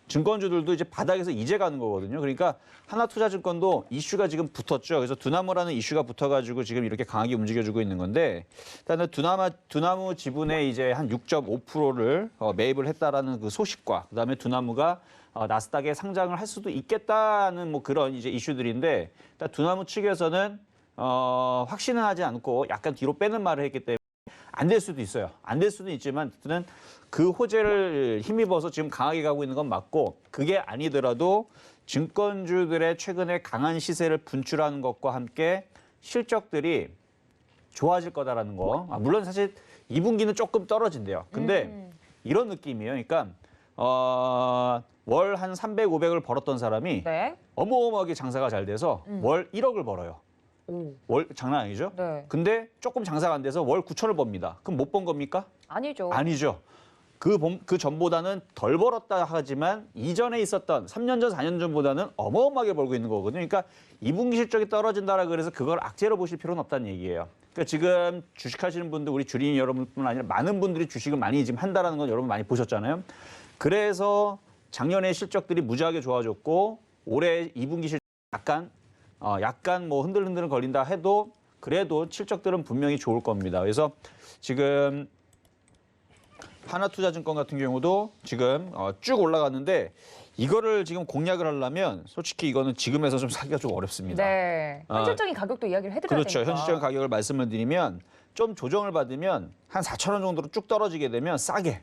증권주들도 이제 바닥에서 이제 가는 거거든요. 그러니까 하나투자증권도 이슈가 지금 붙었죠. 그래서 두나무라는 이슈가 붙어가지고 지금 이렇게 강하게 움직여주고 있는 건데, 일단은 두나무 지분의 이제 한 6.5%를 매입을 했다라는 그 소식과, 그다음에 두나무가 나스닥에 상장을 할 수도 있겠다는 뭐 그런 이제 이슈들인데, 일단 두나무 측에서는 확신은 하지 않고 약간 뒤로 빼는 말을 했기 때문에 안 될 수도 있어요. 안 될 수도 있지만 어쨌든 그 호재를 힘입어서 지금 강하게 가고 있는 건 맞고, 그게 아니더라도 증권주들의 최근에 강한 시세를 분출하는 것과 함께 실적들이 좋아질 거다라는 거. 물론 사실 2분기는 조금 떨어진대요. 근데 이런 느낌이에요. 그러니까 월 한 300, 500을 벌었던 사람이 네. 어마어마하게 장사가 잘 돼서 월 1억을 벌어요. 월 장난 아니죠? 네. 근데 조금 장사가 안 돼서 월 9천을 법니다. 그럼 못 번 겁니까? 아니죠. 아니죠. 그 전보다는 덜 벌었다 하지만 이전에 있었던 3년 전, 4년 전보다는 어마어마하게 벌고 있는 거거든요. 그러니까 2분기 실적이 떨어진다라 그래서 그걸 악재로 보실 필요는 없다는 얘기예요. 그러니까 지금 주식하시는 분들, 우리 주린이 여러분뿐 아니라 많은 분들이 주식을 많이 지금 한다라는 건 여러분 많이 보셨잖아요. 그래서 작년에 실적들이 무지하게 좋아졌고 올해 2분기 실적 약간 뭐 흔들흔들 거린다 해도 그래도 실적들은 분명히 좋을 겁니다. 그래서 지금 하나투자증권 같은 경우도 지금 쭉 올라갔는데 이거를 지금 공략을 하려면 솔직히 이거는 지금에서 좀 사기가 좀 어렵습니다. 네. 현실적인 가격도 이야기를 해드려야 그렇죠. 되니까. 현실적인 가격을 말씀을 드리면 좀 조정을 받으면 한 4천 원 정도로 쭉 떨어지게 되면 싸게.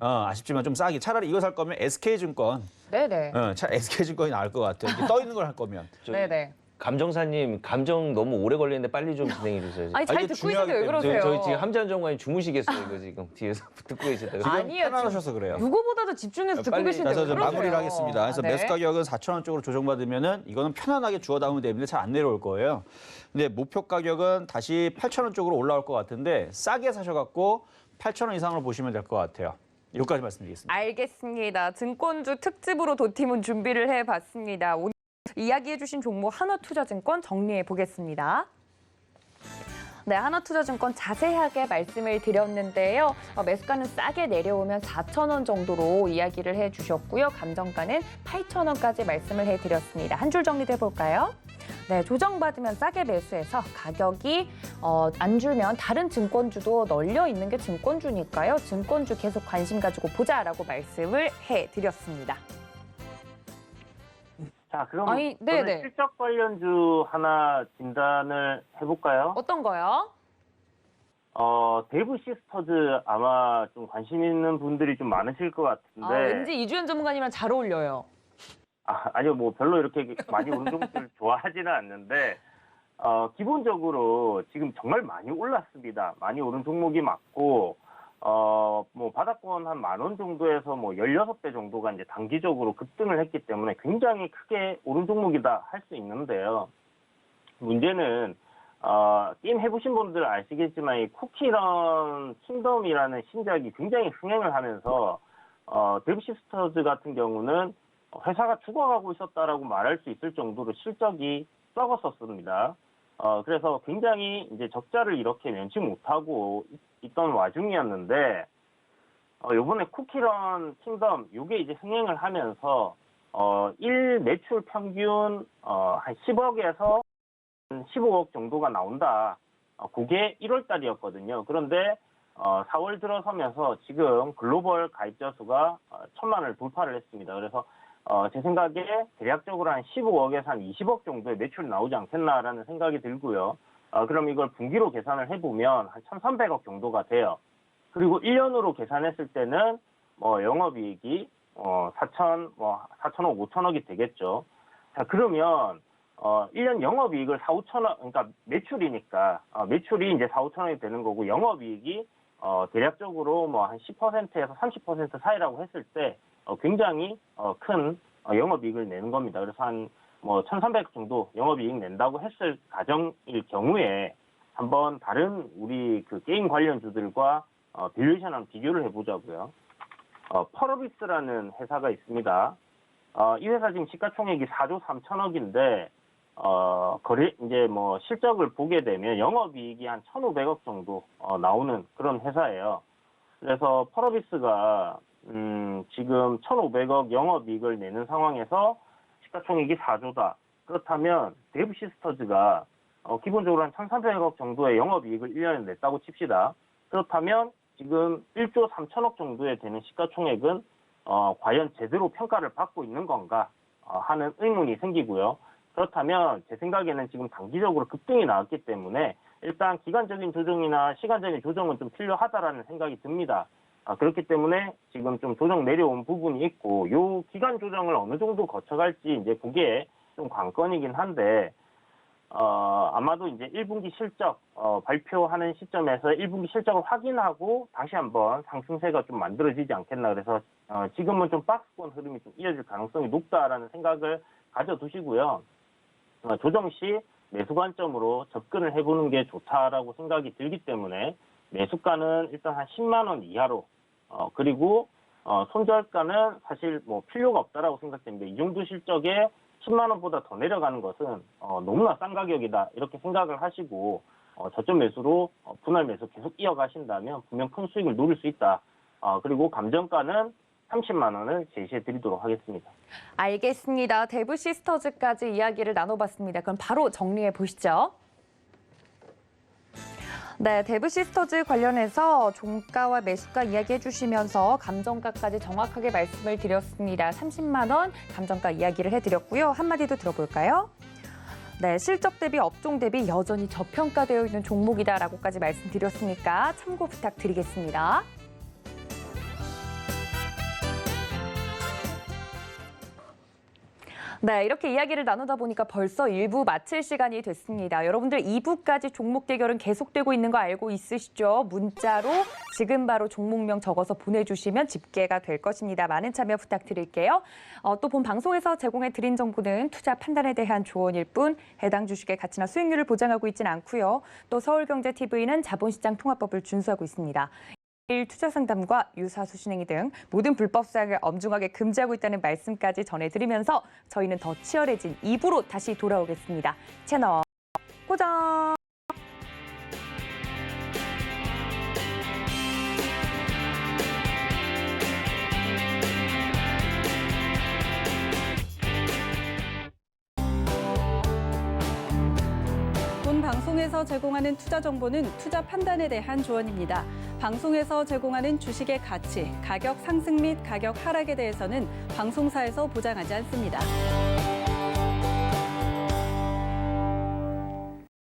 아쉽지만 좀 싸게. 차라리 이거 살 거면 SK증권. 네네. SK증권이 나을 것 같아요. 이렇게 떠 있는 걸 할 거면. 네네. 감정사님 감정 너무 오래 걸리는데 빨리 좀 진행해 주세요. 아니 잘 이게 듣고 있는데 왜 중요하기 그러세요? 저희 지금 함재환 정관님 주무시겠어요 이거 지금 뒤에서 듣고 계시다가. 지금 아니에요, 편안하셔서 그래요. 누구보다도 집중해서 듣고 빨리 계신데 그래서 왜 좀 그러세요? 마무리를 하겠습니다. 그래서 네. 매수 가격은 4천 원 쪽으로 조정받으면은 이거는 편안하게 주워 담으면 되는데 잘 안 내려올 거예요. 근데 목표 가격은 다시 8천 원 쪽으로 올라올 것 같은데 싸게 사셔갖고 8천 원 이상으로 보시면 될 것 같아요. 여기까지 말씀드리겠습니다. 알겠습니다. 증권주 특집으로 도팀은 준비를 해봤습니다. 오늘 이야기해주신 종목 하나투자증권 정리해 보겠습니다. 네, 하나투자증권 자세하게 말씀을 드렸는데요. 매수가는 싸게 내려오면 4,000원 정도로 이야기를 해주셨고요. 감정가는 8,000원까지 말씀을 해드렸습니다. 한 줄 정리도 해볼까요? 네, 조정받으면 싸게 매수해서 가격이 안 줄면 다른 증권주도 널려 있는 게 증권주니까요. 증권주 계속 관심 가지고 보자라고 말씀을 해드렸습니다. 자, 그럼 아니, 네네. 저는 실적 관련주 하나 진단을 해볼까요? 어떤 거요? 대부 시스터즈 아마 좀 관심 있는 분들이 좀 많으실 것 같은데. 왠지 이주연 전문가님이랑 잘 어울려요. 아니요, 뭐 별로 이렇게 많이 오른 종목들 좋아하지는 않는데, 기본적으로 지금 정말 많이 올랐습니다. 많이 오른 종목이 맞고, 뭐 바닥권 한 10,000원 정도에서 뭐 16배 정도가 이제 단기적으로 급등을 했기 때문에 굉장히 크게 오른 종목이다 할 수 있는데요. 문제는, 게임 해보신 분들 아시겠지만 이 쿠키런 킹덤이라는 신작이 굉장히 흥행을 하면서, 데브 시스터즈 같은 경우는 회사가 죽어가고 있었다라고 말할 수 있을 정도로 실적이 썩었었습니다. 그래서 굉장히 이제 적자를 이렇게 면치 못하고 있던 와중이었는데, 요번에 쿠키런 킹덤, 요게 이제 흥행을 하면서, 일 매출 평균, 한 10억에서 15억 정도가 나온다. 그게 1월 달이었거든요. 그런데, 4월 들어서면서 지금 글로벌 가입자 수가 1,000만을 돌파를 했습니다. 그래서, 제 생각에 대략적으로 한 15억에서 한 20억 정도의 매출이 나오지 않겠나라는 생각이 들고요. 그럼 이걸 분기로 계산을 해보면 한 1,300억 정도가 돼요. 그리고 1년으로 계산했을 때는 뭐 영업이익이 4,000억, 5,000억이 되겠죠. 자, 그러면 1년 영업이익을 4, 5천억, 그러니까 매출이니까 매출이 이제 4, 5천억이 되는 거고 영업이익이 대략적으로 뭐 한 10%에서 30% 사이라고 했을 때 굉장히 큰 영업이익을 내는 겁니다. 그래서 한 뭐 1,300억 정도 영업이익 낸다고 했을 가정일 경우에 한번 다른 우리 그 게임 관련주들과 밸류에이션을 비교를 해보자고요. 펄어비스라는 회사가 있습니다. 이 회사 지금 시가총액이 4조 3천억인데 거래 이제 뭐 실적을 보게 되면 영업이익이 한 1,500억 정도 나오는 그런 회사예요. 그래서 펄어비스가 지금 1,500억 영업이익을 내는 상황에서 시가총액이 4조다. 그렇다면 데브 시스터즈가 기본적으로 한 1,300억 정도의 영업이익을 1년에 냈다고 칩시다. 그렇다면 지금 1조 3천억 정도에 되는 시가총액은 과연 제대로 평가를 받고 있는 건가 하는 의문이 생기고요. 그렇다면 제 생각에는 지금 단기적으로 급등이 나왔기 때문에 일단 기간적인 조정이나 시간적인 조정은 좀 필요하다라는 생각이 듭니다. 그렇기 때문에 지금 좀 조정 내려온 부분이 있고 요 기간 조정을 어느 정도 거쳐갈지 이제 그게 좀 관건이긴 한데 아마도 이제 1분기 실적 발표하는 시점에서 1분기 실적을 확인하고 다시 한번 상승세가 좀 만들어지지 않겠나. 그래서 지금은 좀 박스권 흐름이 좀 이어질 가능성이 높다라는 생각을 가져두시고요. 조정 시 매수 관점으로 접근을 해보는 게 좋다라고 생각이 들기 때문에 매수가는 일단 한 10만 원 이하로 그리고 손절가는 사실 뭐 필요가 없다라고 생각됩니다. 이 정도 실적에 10만 원보다 더 내려가는 것은 너무나 싼 가격이다 이렇게 생각을 하시고 저점 매수로 분할 매수 계속 이어가신다면 분명 큰 수익을 누릴 수 있다. 그리고 감정가는 30만 원을 제시해 드리도록 하겠습니다. 알겠습니다. 대부 시스터즈까지 이야기를 나눠봤습니다. 그럼 바로 정리해 보시죠. 네, 대부 시스터즈 관련해서 종가와 매수가 이야기해 주시면서 감정가까지 정확하게 말씀을 드렸습니다. 30만 원 감정가 이야기를 해드렸고요. 한마디 더 들어볼까요? 네, 실적 대비 업종 대비 여전히 저평가되어 있는 종목이다라고까지 말씀드렸으니까 참고 부탁드리겠습니다. 네, 이렇게 이야기를 나누다 보니까 벌써 1부 마칠 시간이 됐습니다. 여러분들 2부까지 종목 대결은 계속되고 있는 거 알고 있으시죠? 문자로 지금 바로 종목명 적어서 보내주시면 집계가 될 것입니다. 많은 참여 부탁드릴게요. 또 본 방송에서 제공해 드린 정보는 투자 판단에 대한 조언일 뿐 해당 주식의 가치나 수익률을 보장하고 있지는 않고요. 또 서울경제TV는 자본시장 통합법을 준수하고 있습니다. 투자 상담과 유사 수신행위 등 모든 불법 사항을 엄중하게 금지하고 있다는 말씀까지 전해드리면서 저희는 더 치열해진 2부로 다시 돌아오겠습니다. 채널 고정! 본 방송에서 제공하는 투자 정보는 투자 판단에 대한 조언입니다. 방송에서 제공하는 주식의 가치, 가격 상승 및 가격 하락에 대해서는 방송사에서 보장하지 않습니다.